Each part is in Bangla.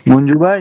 মঞ্জু ভাই,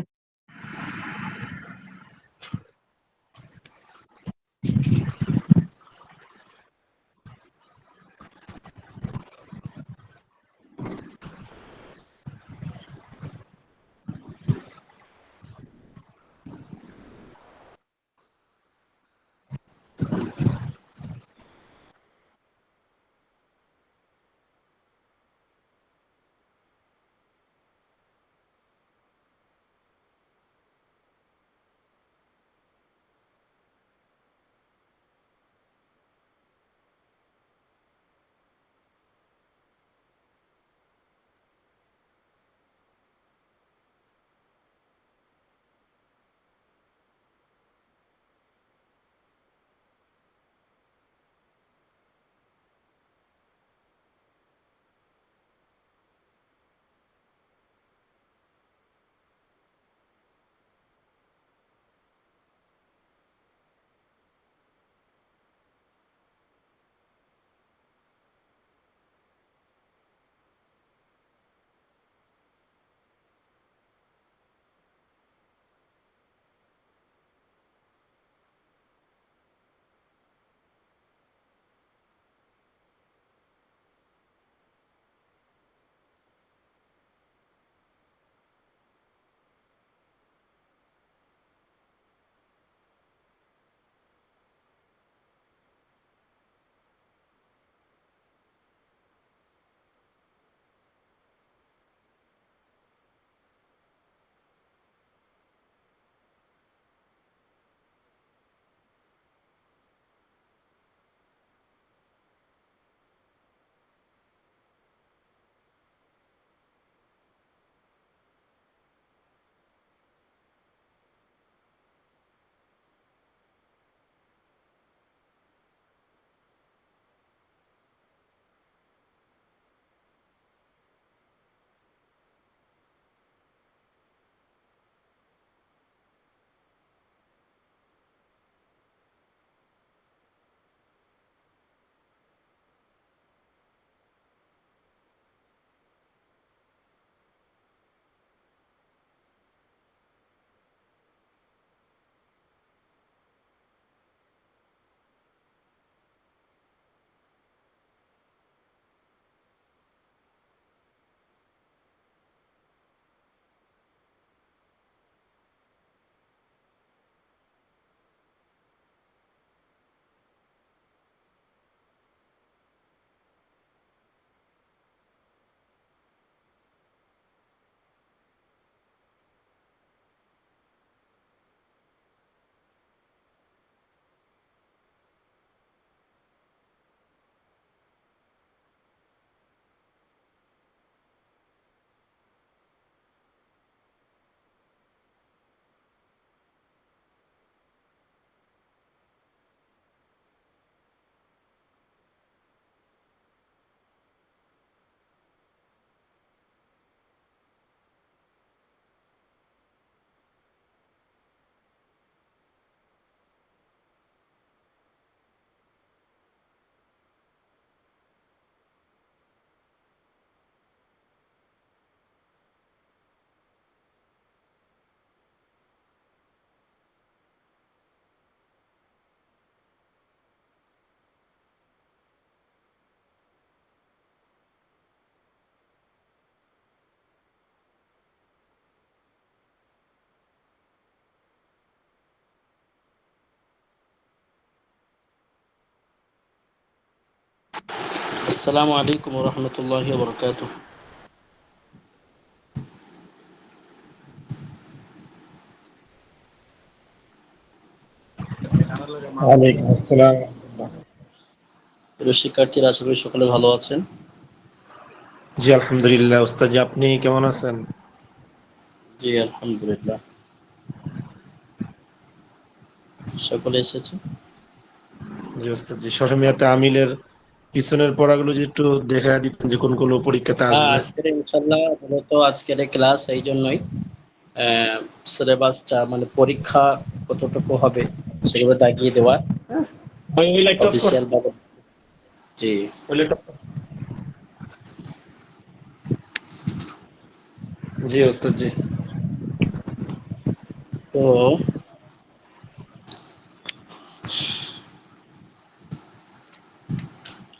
আসসালামু আলাইকুম রহমতুল্লাহি ওয়া বারাকাতুহু। ওয়ালাইকুম আসসালাম। প্রিয় শিক্ষার্থীরা, আশা করি সকলে ভালো আছেন। জি আলহামদুলিল্লাহ। উস্তাদ জি, আপনি কেমন আছেন? জি আলহামদুলিল্লাহ, সকলে এসেছে। জি উস্তাদ জি, সরমিয়াতে আমিলের পিছনের পড়াগুলো যে একটু দেখা দিতেন যে কোনগুলো পরীক্ষাতে হ্যাঁ, আসবে। আজকের ইনশাল্লাহ মূলত আজকের ক্লাস এই জন্যই সিলেবাসটা মানে পরীক্ষা কতটুকু হবে সেগুলো দাগিয়ে দেওয়া। হ্যাঁ, ওই লাইটটা অফ কর। অফিসিয়াল ভাবে। জি, ওই লাইটটা অফ কর। জি উস্তাদ জি। তো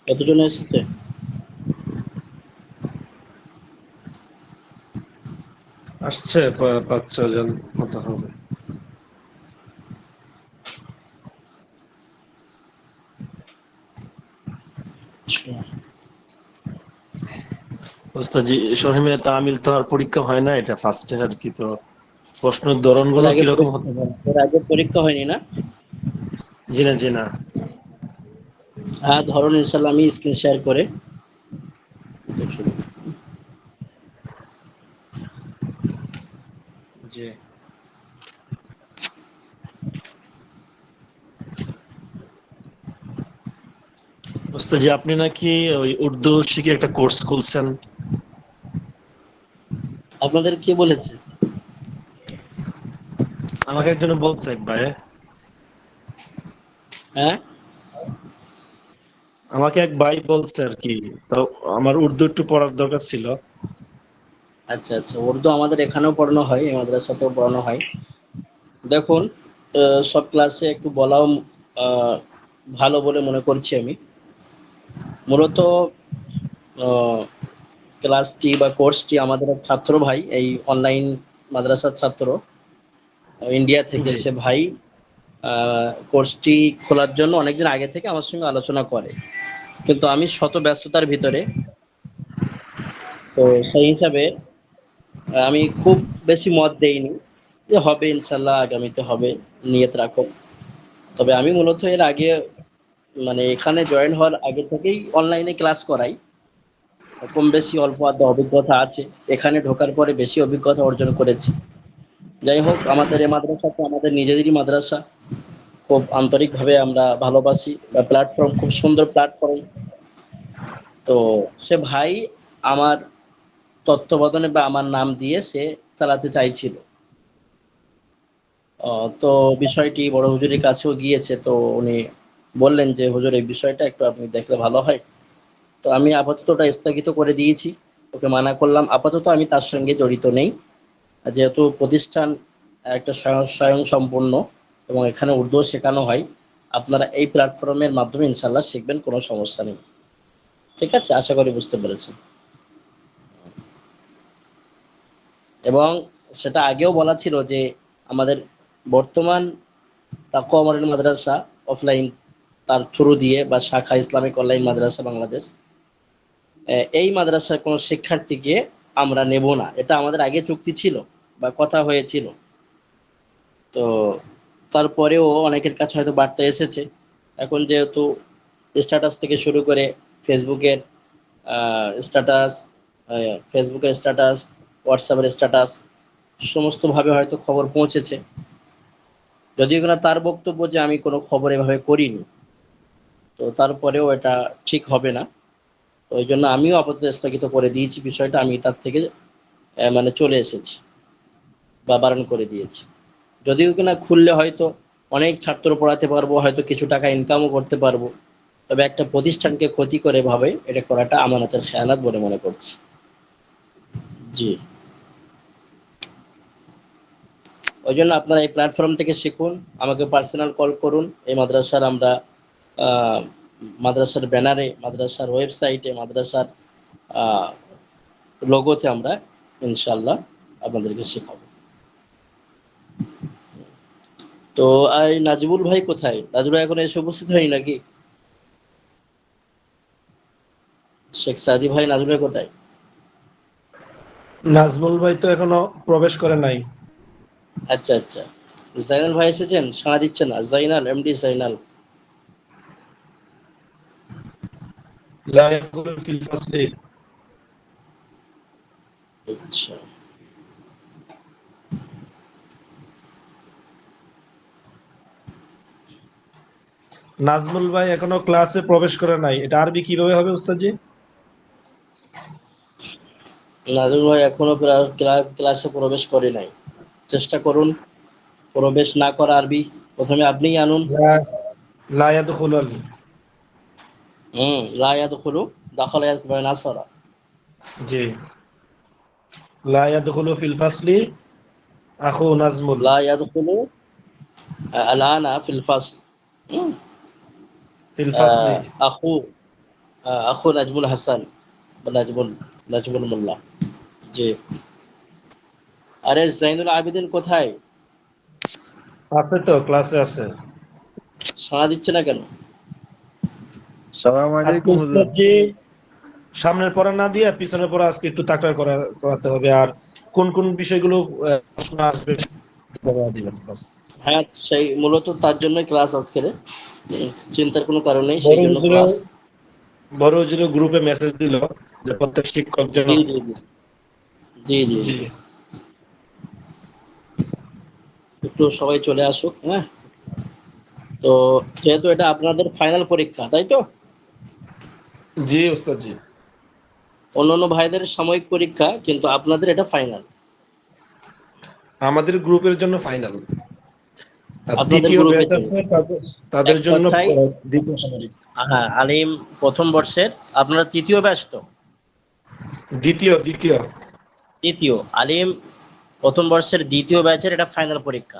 কতজন এসেছে? আসছে 5-6 জন মতো হবে। আচ্ছা। ওস্তাদ জি, শহীমিয়া তামিল তো আর পরীক্ষা হয় না, এটা ফার্স্টে আর কি। তো প্রশ্নের ধরন এর গুলো আগে কিরকম হতে পারে? এর আগে পরীক্ষা হয়নি না? জি না, জি না। হ্যাঁ, ধরুন ইনশাল্লাহ আমি স্ক্রিন শেয়ার করে দেখে দেব। জি ওস্তাদ জি, আপনি নাকি ওই উর্দু শিখে একটা কোর্স খুলছেন? আপনাদের কে বলেছে? আমাকে একজন বলছে, এক ভাই। হ্যাঁ, আমাকে এক ভাই বলছে আর কি। তো আমার উর্দু একটু পড়ার দরকার ছিল। আচ্ছা আচ্ছা, উর্দু আমাদের এখানেও পড়ানো হয়, এই মাদ্রাসাতেও পড়ানো হয়। দেখুন, সব ক্লাসে একটু বলাও আহ, ভালো বলে মনে করছি আমি। মূলত ক্লাসটি বা কোর্সটি আমাদের এক ছাত্র ভাই, এই অনলাইন মাদ্রাসার ছাত্র, ইন্ডিয়া থেকে জি সে ভাই কোর্সটি খোলার জন্য অনেকদিন আগে থেকে আমার সঙ্গে আলোচনা করে, কিন্তু আমি শত ব্যস্ততার ভিতরে, তো সেই হিসাবে আমি খুব বেশি মত দেইনি যে হবে ইনশাল্লাহ আগামীতে হবে, নিয়ত রাখো। তবে আমি মূলত এর আগে, মানে এখানে জয়েন হওয়ার আগে থেকেই অনলাইনে ক্লাস করাই, কম বেশি অল্প আধা অভিজ্ঞতা আছে, এখানে ঢোকার পরে বেশি অভিজ্ঞতা অর্জন করেছি। যাই হোক, আমাদের এই মাদ্রাসা তো আমাদের নিজেদেরই মাদ্রাসা, খুব আন্তরিকভাবে আমরা ভালোবাসি, বা প্ল্যাটফর্ম খুব সুন্দর প্ল্যাটফর্ম। তো সে ভাই আমার তত্ত্বাবধানে বা আমার নাম দিয়ে সে চালাতে চাইছিল। তো বিষয়টি বড় হুজুরের কাছেও গিয়েছে, তো উনি বললেন যে হুজুর এই বিষয়টা একটু আপনি দেখলে ভালো হয়। তো আমি আপাতত ওটা স্থগিত করে দিয়েছি, ওকে মানা করলাম, আপাতত আমি তার সঙ্গে জড়িত নেই। আর যেহেতু প্রতিষ্ঠান একটা স্বয়ং সম্পূর্ণ এবং এখানে উর্দুও শেখানো হয়, আপনারা এই প্ল্যাটফর্মের মাধ্যমে ইনশাল্লাহ শিখবেন, কোনো সমস্যা নেই। ঠিক আছে, আশা করি বুঝতে পেরেছেন। এবং সেটা আগেও বলা ছিল যে আমাদের বর্তমান তাকওয়া মডেল মাদ্রাসা অফলাইন, তার থ্রু দিয়ে বা শাখা ইসলামিক অনলাইন মাদ্রাসা বাংলাদেশ, এই মাদ্রাসার কোনো শিক্ষার্থীকে আমরা নেব না, এটা আমাদের আগে চুক্তি ছিল বা কথা হয়েছিল। তো তারপরেও অনেকের কাছে হয়তো বার্তা এসেছে, এখন যেহেতু স্ট্যাটাস থেকে শুরু করে ফেসবুকের স্ট্যাটাস, ফেসবুকের স্ট্যাটাস, হোয়াটসঅ্যাপের স্ট্যাটাস, সমস্তভাবে হয়তো খবর পৌঁছেছে। যদিও কিনা তার বক্তব্য যে আমি কোনো খবর এভাবে করিনি, তো তারপরেও এটা ঠিক হবে না। তো ওই জন্য আমিও আপাতত স্থগিত করে দিয়েছি বিষয়টা, আমি তার থেকে মানে চলে এসেছি বা বারণ করে দিয়েছি। যদিও কিনা খুললে হয়তো অনেক ছাত্র পড়াতে পারবো, হয়তো কিছু টাকা ইনকামও করতে পারবো, তবে একটা প্রতিষ্ঠানকে ক্ষতি করে ভাবে এটা করাটা আমানতের খেয়ানত বলে মনে করছি। জি, ওই জন্য আপনারা এই প্ল্যাটফর্ম থেকে শিখুন, আমাকে পার্সোনাল কল করুন। এই মাদ্রাসার আমরা আহ, মাদ্রাসার ব্যানারে, মাদ্রাসার ওয়েবসাইটে, মাদ্রাসার লোগোতে আমরা ইনশাল্লাহ আপনাদেরকে শেখাবো। তো এই নাজিবুল ভাই কোথায়? নাজিবুল ভাই এখন এসে উপস্থিত হয়নি নাকি? শেখ সাদি ভাই, নাজিবুল ভাই কোথায়? নাজমুল ভাই তো এখনো প্রবেশ করে নাই। আচ্ছা আচ্ছা, জাইনাল ভাই এসেছেন? সাড়া দিচ্ছে না জাইনাল, এমডি জাইনাল। লা ইয়াদখুলু ফিল ফাসলি। আচ্ছা, নাজমুল ভাই এখনো ক্লাসে প্রবেশ করে নাই, এটা আরবি কিভাবে হবে উস্তাদজি? নাজিবুল ভাই এখনো ক্লাসে প্রবেশ করে নাই, চেষ্টা করুন। প্রবেশ না করা আরবি প্রথমে আপনিই আনুন। লা লা ইয়াদখুলুল। লা ইয়াদখুলু, দাখালা ইয়াদখুলু মানে নাসারা। জি, লা ইয়াদখুলু ফিল ফাসলি আখু নাজমুল। লা ইয়াদখুলু আল-আনা ফিল ফাসল। হুম? ফিল ফাসলি। আখু আখু নাজমুল হাসান বা নাজমুল মোল্লা। জি। আরে জাইনুল আবেদিন কোথায়? আছে তো, ক্লাসে আছে। সাড়া দিচ্ছে না কেন? সালাম আজকে আলাইকুম হুজুর। উস্তাদজি সামনের পড়া না দিয়ে পিছনের পড়া আজকে একটু তাকরার করাতে হবে, আর কোন কোন বিষয়গুলো প্রশ্ন আসবে বলে দিবেন বাস। হ্যাঁ, সেই মূলত তার জন্যই ক্লাস আজকের। চিন্তার কোনো কারণ নেই, সেই বড় জন্য হুজুরে ক্লাস। বড় হুজুরে গ্রুপে মেসেজ দিল যে প্রত্যেক শিক্ষক যেন। জি জি জি জি জি জি। জি একটু সবাই চলে আসুক, হ্যাঁ। তো যেহেতু এটা আপনাদের ফাইনাল পরীক্ষা, তাই তো? জি উস্তাদজি। অন্যান্য ভাইদের সাময়িক পরীক্ষা, কিন্তু আপনাদের এটা ফাইনাল। আমাদের গ্রুপের জন্য ফাইনাল, আর আপনাদের তৃতীয় ব্যাচ গ্রুপের জন্য আছে তাদের এক জন্য কথায়, দ্বিতীয় সামরিক। হ্যাঁ, আলিম প্রথম বর্ষের, আপনারা তৃতীয় ব্যাচ তো? দ্বিতীয় দ্বিতীয় তৃতীয় আলিম প্রথম বর্ষের দ্বিতীয় ব্যাচের এটা ফাইনাল পরীক্ষা।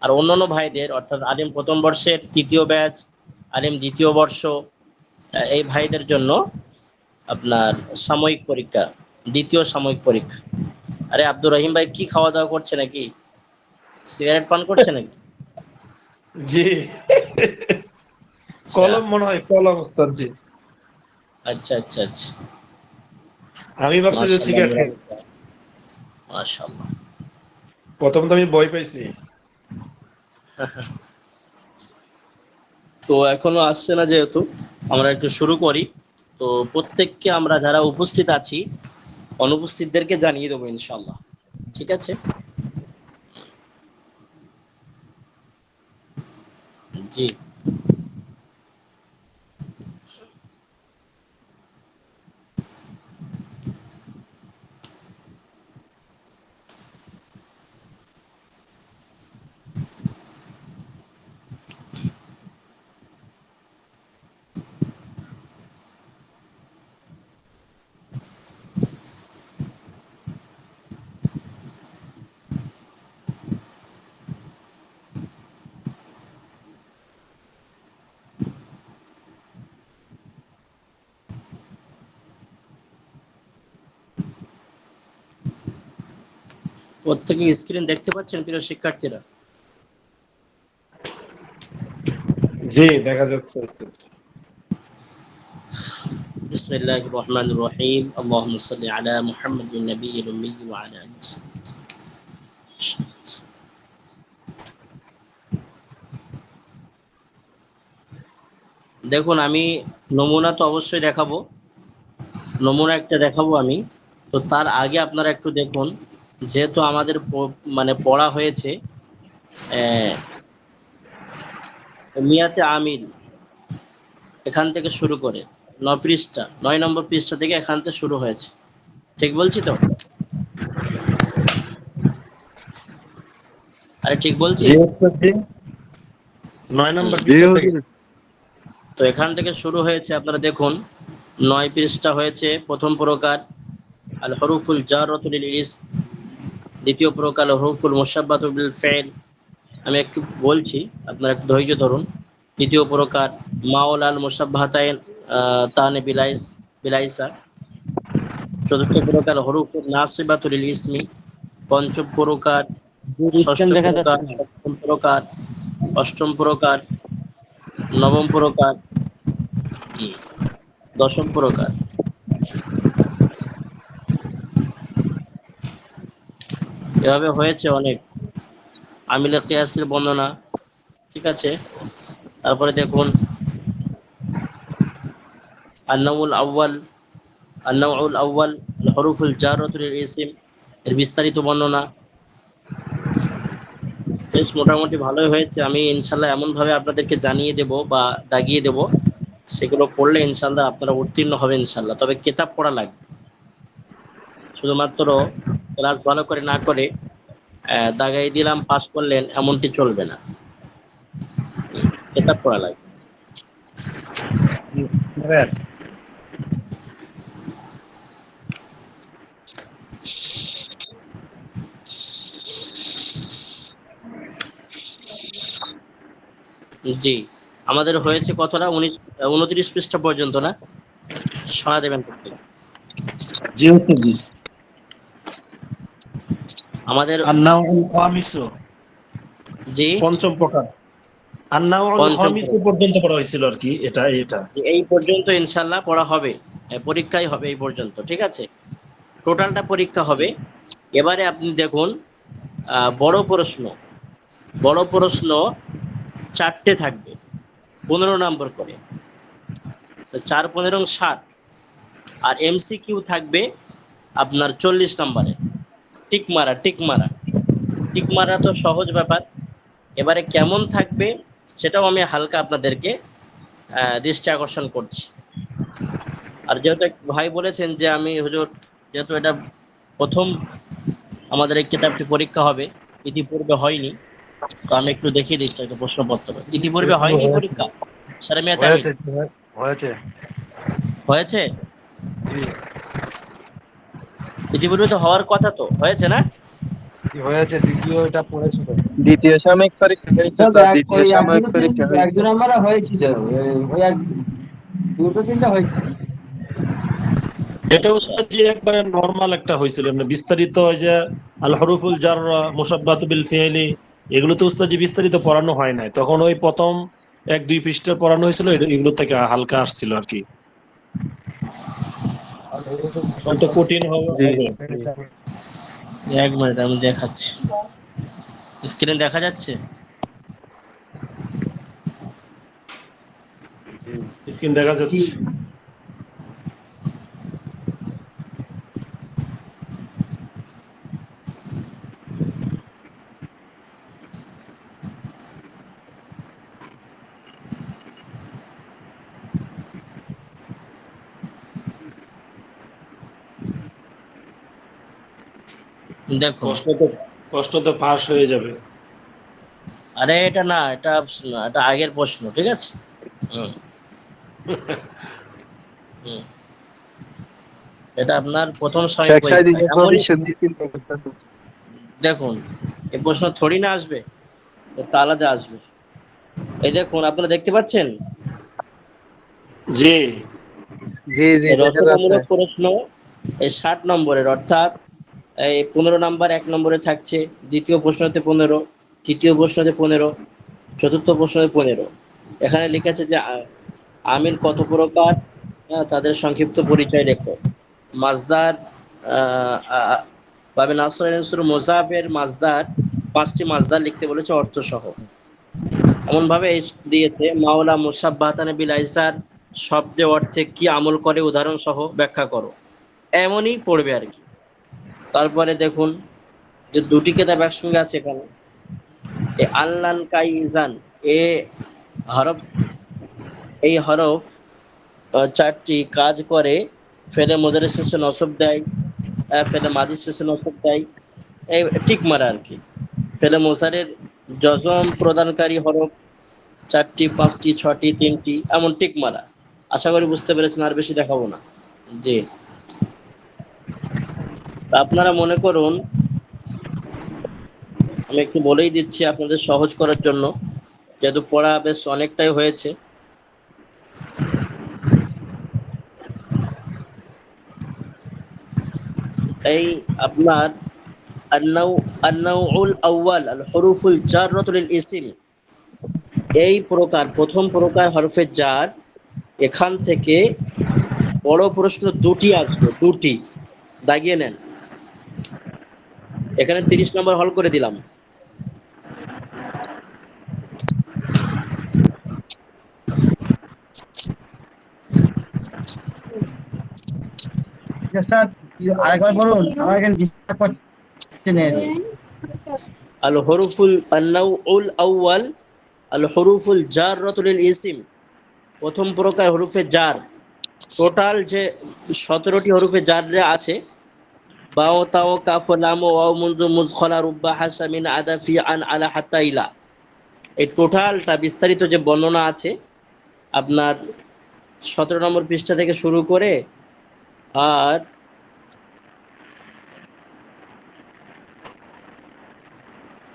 আর অন্যান্য ভাইদের, অর্থাৎ আলিম প্রথম বর্ষের তৃতীয় ব্যাচ, আলিম দ্বিতীয় বর্ষ, এই ভাইদের জন্য আপনার সাময়িক পরীক্ষা, দ্বিতীয় সাময়িক পরীক্ষা। আরে আব্দুর রহিম ভাই, কি খাওয়া দাওয়া করছে নাকি? সিগারেট পান করছে নাকি? জি। আচ্ছা কলম মনে হয়, কলম উস্তাদজি। আচ্ছা আচ্ছা আচ্ছা। আমি ভাবছি যে মাশাআল্লাহ, সিগারেট খাই। মাশাআল্লাহ। প্রথম তো আমি ভয় পাইছি। তো এখনো আসছে না, যেহেতু আমরা একটু শুরু করি। তো প্রত্যেককে আমরা যারা উপস্থিত আছি, অনুপস্থিতদেরকে জানিয়ে দেবো ইনশাল্লাহ। ঠিক আছে? জি। প্রত্যেকে স্ক্রিন দেখতে পাচ্ছেন, প্রিয় শিক্ষার্থীরা? জি দেখা যাচ্ছে উস্তাদ। বিসমিল্লাহির রহমানির রহিম। আল্লাহুম্মা সাল্লি আলা মুহাম্মাদিন নাবিয়্যিল উম্মি ওয়া আলা আলিহি ওয়াসাহবিহি। দেখুন, আমি নমুনা তো অবশ্যই দেখাবো, নমুনা একটা দেখাবো আমি। তো তার আগে আপনারা একটু দেখুন, যেহেতু আমাদের মানে পড়া হয়েছে মিয়াতে আমিল, এখান থেকে শুরু করে 9 পৃষ্ঠা, 9 নম্বর পৃষ্ঠা থেকে এখান থেকে শুরু হয়েছে। ঠিক বলছি তো? আরে ঠিক বলছি? জি উস্তাদজি, 9 নম্বর জি পৃষ্ঠা থেকে। হুজুর। তো এখান থেকে শুরু হয়েছে, আপনারা দেখুন। 9 পৃষ্ঠা হয়েছে প্রথম প্রকার আল হরুফুল জাররাতু লিল ইসম, দ্বিতীয় প্রকার আল হরুফুল মুশাব্বাতু বিল ফাইল। আমি একটু বলছি, আপনারা একটু ধৈর্য ধরুন। তৃতীয় প্রকার মাওল আল মুসাব্বাহাতাইন তানে বিলাইসা। চতুর্থ প্রকার হরুফুল নাসিবাতু লিল ইসমি। পঞ্চম প্রকার, স্ক্যান ষষ্ঠ দেখা প্রকার, যাচ্ছে না। সপ্তম প্রকার, অষ্টম প্রকার, নবম প্রকার, দশম প্রকার। এভাবে হয়েছে অনেক আমিলে কিয়াসের বর্ণনা। ঠিক আছে? তারপরে দেখুন আন-নাউল আউয়াল, আন-নাউল আউয়াল আল হুরুফুল জাররাতু লিল ইসম, এর বিস্তারিত বর্ণনা। বেশ মোটামুটি ভালোই হয়েছে। আমি ইনশাল্লাহ এমনভাবে আপনাদেরকে জানিয়ে দেব বা দাগিয়ে দেব, সেগুলো পড়লে ইনশাল্লাহ আপনারা উত্তীর্ণ হবেন ইনশাল্লাহ। তবে কেতাব পড়া লাগবে। শুধুমাত্র ক্লাস ভালো করে না করে দাগাই দিলাম, পাস করলেন, এমনটি চলবে না। কেতাব পড়া লাগবে। জি, আমাদের হয়েছে কতটা, 29 পৃষ্ঠা পর্যন্ত না? সাড়া দেবেন প্রত্যেক। জি জি। আমাদের আন্নাউল খামিসু, জি পঞ্চম প্রকার। আন্নাউল পঞ্চম খামিসু পর্ব। পর্যন্ত পড়া হয়েছিল আর কি, এটা। যে এই পর্যন্ত ইনশাল্লাহ পড়া হবে, পরীক্ষাই হবে এই পর্যন্ত, ঠিক আছে? টোটালটা পরীক্ষা হবে। এবারে আপনি দেখুন, বড় প্রশ্ন, বড় প্রশ্ন 4টে থাকবে, 15 নম্বর করে। তো 4 15 60। আর এমসিকিউ থাকবে আপনার 40 নম্বরে। টিক মারা, টিক মারা, টিক মারা তো সহজ ব্যাপার। এবারে কেমন থাকবে সেটাও আমি হালকা আপনাদেরকে দৃষ্টি আকর্ষণ করছি। আর যেহেতু এক ভাই বলেছেন যে আমি হুজুর, যেহেতু এটা প্রথম আমাদের এই কিতাবটি পরীক্ষা হবে, ইতিপূর্বে হয়নি, তো আমি একটু দেখিয়ে দিচ্ছি একটা প্রশ্নপত্র। ইতিপূর্বে হয়নি পরীক্ষা সারা মিয়া তামিল? হয়েছে হয়েছে হয়েছে? জি ইতিপূর্বে তো হওয়ার কথা, তো হয়েছে না? হয়েছে, দ্বিতীয় এটা পড়েছি তো। দ্বিতীয় সাময়িক পরীক্ষা হয়েছে, সব তো এক দ্বিতীয় ওই এক সাময়িক দুটো পরীক্ষা এক হয়েছে। দু নম্বরে হয়েছিল, ওই এক দুটো তিনটা হয়েছিল। এটা আচ্ছা, উস্তাদ জি একবারে নরমাল একটা হয়েছিল, মানে বিস্তারিত ওই যে আল হরুফুল জাররা, মুসাব্বাতু বিল ফিআলি, এগুলো তো উস্তাদ জি বিস্তারিত পড়ানো হয় নাই তখন। ওই প্রথম 1 2 পৃষ্ঠা পড়ানো হয়েছিল, এগুলো থেকে হালকা আসছিল আর কি। আর হয়েছে এখন তো কঠিন হবে জি হবে। জি। এক মিনিট আমি দেখাচ্ছি। স্ক্রিন দেখা যাচ্ছে? স্ক্রিন দেখা যাচ্ছে। দেখুন, প্রশ্ন তো ফাঁস হয়ে যাবে। আরে এটা না, এটা আগের প্রশ্ন, ঠিক আছে? হুম, হুম। এটা আপনার প্রথম সাময়িক শেখ পরীক্ষা সাইদিকে এমনই। ভবিষ্যৎ চিন্তা করতেছে। দেখুন, এই প্রশ্ন থোড়ি না আসবে, তা আলাদা আসবে। এই দেখুন, আপনারা দেখতে পাচ্ছেন জি জি জি, এই দেখা যাচ্ছে। রচনামূলক প্রশ্ন, এই 60 নম্বরের, অর্থাৎ এই 15 নম্বর 1 নম্বরে থাকছে, দ্বিতীয় প্রশ্নতে 15, তৃতীয় প্রশ্নতে 15, চতুর্থ প্রশ্নতে 15। এখানে লেখা আছে যে আমির কত প্রকার, তাদের সংক্ষিপ্ত পরিচয় লেখো। মাজদার, আহ, আহ, বাবে নাসর মোজাফের মাজদার, 5টি মাজদার লিখতে বলেছে অর্থ সহ। এমন ভাবে দিয়েছে, মাওলা মুসাব্বাহাতানে বিল আইসার শব্দে অর্থে কি আমল করে উদাহরণ সহ ব্যাখ্যা করো। এমনই পড়বে আর কি। তারপরে দেখুন যে দুটি কেতাব একসঙ্গে আছে এখানে, এ আল্লান কাইজান, এ হরফ, এই হরফ 4টি কাজ করে। ফেলে মোজারের শেষে নসব দেয়, ফেলে মাঝির শেষে নসব দেয়, এই ঠিক মারা আর কি। ফেলে মোজারের জজম প্রদানকারী হরফ 4টি, 5টি, 6টি, 3টি, এমন টিক মারা। আশা করি বুঝতে পেরেছেন, আর বেশি দেখাবো না। জি, তা আপনারা মনে করুন, আমি একটু বলেই দিচ্ছি আপনাদের সহজ করার জন্য, যেহেতু পড়া বেশ অনেকটাই হয়েছে। এই আপনার আন্নাউ আন্নাউল আউয়াল আল হুরুফুল জাররাতু লিল ইসম, এই প্রকার, প্রথম প্রকার হরফে জার। এখান থেকে বড় প্রশ্ন দুটি আসবে, দুটি, দাগিয়ে নেন। এখানে 30 নম্বর হল করে দিলাম। স্যার আরেকবার বলুন, আমার এখানে ডিস্টার্ব করছে নেট। আল হরুফুল আন্নাউল আউয়াল আল হরুফুল জাররাতু লিল ইসম, প্রথম প্রকার হরফে জার। টোটাল যে 17টি হরফে জার আছে, বাও তাও কাফ লাম ওয়াও মুনজু মুজখলা রুব্বা হাসা মিন আদা ফি আন আলা হাত্তা ইলা, এই টোটালটা বিস্তারিত যে বর্ণনা আছে আপনার 17 নম্বর পৃষ্ঠা থেকে শুরু করে আর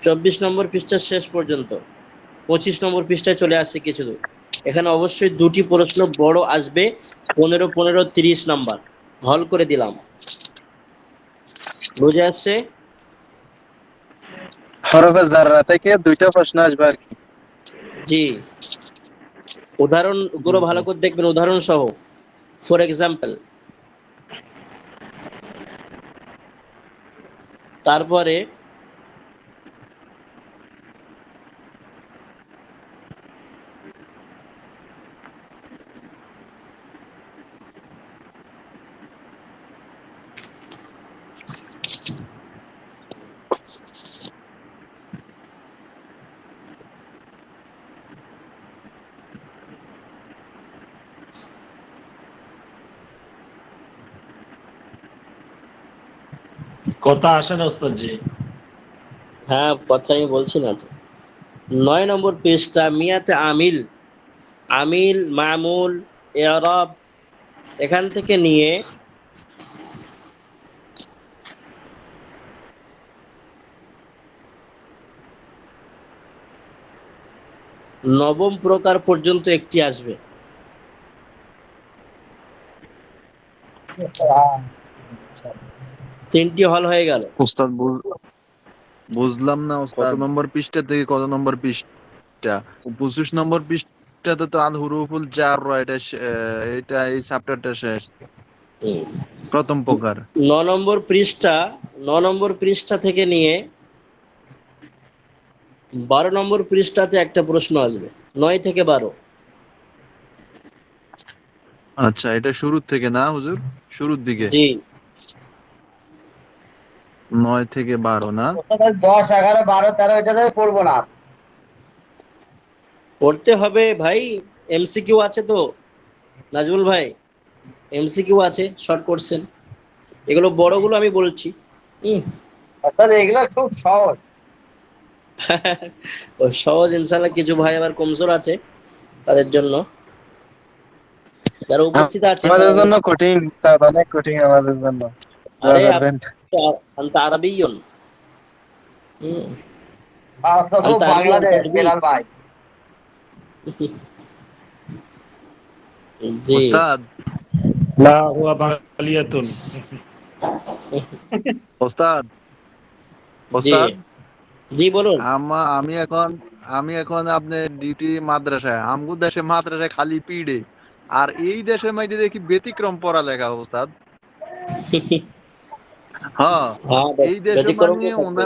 24 নম্বর পৃষ্ঠার শেষ পর্যন্ত 25 নম্বর পৃষ্ঠায় চলে আসছে কিছু দূর। এখানে অবশ্যই দুটি প্রশ্ন বড় আসবে, 15, 15, 30 নাম্বার হল করে দিলাম। বুঝে আসছে? হরফে জাররা থেকে দুইটা প্রশ্ন আসবে আর কি। জি, উদাহরণ গুলো ভালো করে দেখবেন, উদাহরণ সহ। ফর এক্সাম্পল, তারপরে কথা আসে না ওস্তাদ জি। হ্যাঁ, কথা আমি বলছি না তো। 9 নম্বর পৃষ্ঠা, মিয়াতে আমিল, আমিল, মামুল, ইরাব, এখান থেকে নিয়ে নবম প্রকার পর্যন্ত একটি আসবে। তিনটি হল হয়ে গেল। ওস্তাদ বুঝলাম না ওস্তাদ, কত নম্বর পৃষ্ঠা থেকে কত নম্বর পৃষ্ঠা? 25 নম্বর পৃষ্ঠাতে তো আল হুরুফুল জার, এটা এই চ্যাপ্টারটা শেষ, হুম। প্রথম প্রকার। 9 নম্বর পৃষ্ঠা, 9 নম্বর পৃষ্ঠা থেকে নিয়ে 12 নম্বর পৃষ্ঠাতে একটা প্রশ্ন আসবে, 9 থেকে 12। আচ্ছা, এটা শুরুর থেকে না হুজুর? শুরুর দিকে জি, 9 থেকে 12 না? 10, 11, 12, 13 এটাতে পড়বো না। পড়তে হবে ভাই, এমসিকিউ আছে তো নাজমুল ভাই, এমসিকিউ আছে, শর্ট কোশ্চেন, এগুলো বড়গুলো আমি বলছি। অর্থাৎ এগুলো খুব সহজ। ও সহজ, ইনশাল্লাহ। কিছু ভাই আবার কমজোর আছে, তাদের জন্য, যারা উপস্থিত আছে। আমাদের জন্য কঠিন উস্তাদ, অনেক কঠিন আমাদের জন্য। দোয়া আরে করবেন। আনতা আরবিয়্যুন। খুব বাংলাদেশ বেলাল ভাই। জি, ওস্তাদ, লা হুয়া বালিয়াতুন। ওস্তাদ, জি, ওস্তাদ, জি বলুন। আমি এখন আপনার ডিউটি মাদ্রাসায়, আমগো দেশে মাদ্রাসায় খালি পিড়ে, আর এই দেশের মধ্যে দেখি ব্যতিক্রম পড়ালেখা ওস্তাদ। হ্যাঁ, হ্যাঁ, এই দেশে ব্যতিক্রম মানে তো থাকবে।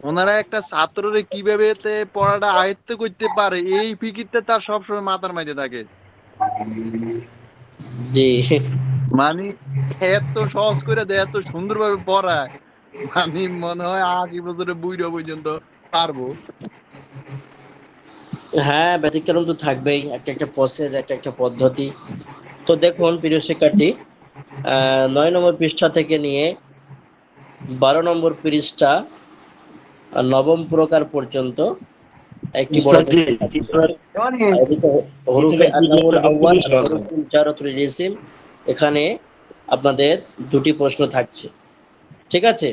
ওনারা একটা ছাত্ররে কিভাবে এতে পড়াটা আয়ত্ত করতে পারে, এই ফিকিরটা তার সবসময় মাথার মধ্যে থাকে। জি, মানে এত সহজ করে দেয়, এত সুন্দরভাবে পড়ায়, মানে মনে হয় আগে বছরে বুইড়া পর্যন্ত পারবো। হ্যাঁ, ব্যতিক্রম তো থাকবেই, একটা একটা প্রসেস, একটা একটা পদ্ধতি। তো দেখুন প্রিয় শিক্ষার্থী, 9 নম্বর পৃষ্ঠা থেকে নিয়ে 12 নম্বর পৃষ্ঠা, নবম প্রকার পর্যন্ত একটি বড় উস্তাদ জি, প্রশ্ন থাকছে। যেমন আর এদিকে হরুফে আন্নাউল আউয়াল আর হরুফুল জারাতুল ইসম, এখানে আপনাদের দুটি প্রশ্ন থাকছে, ঠিক আছে?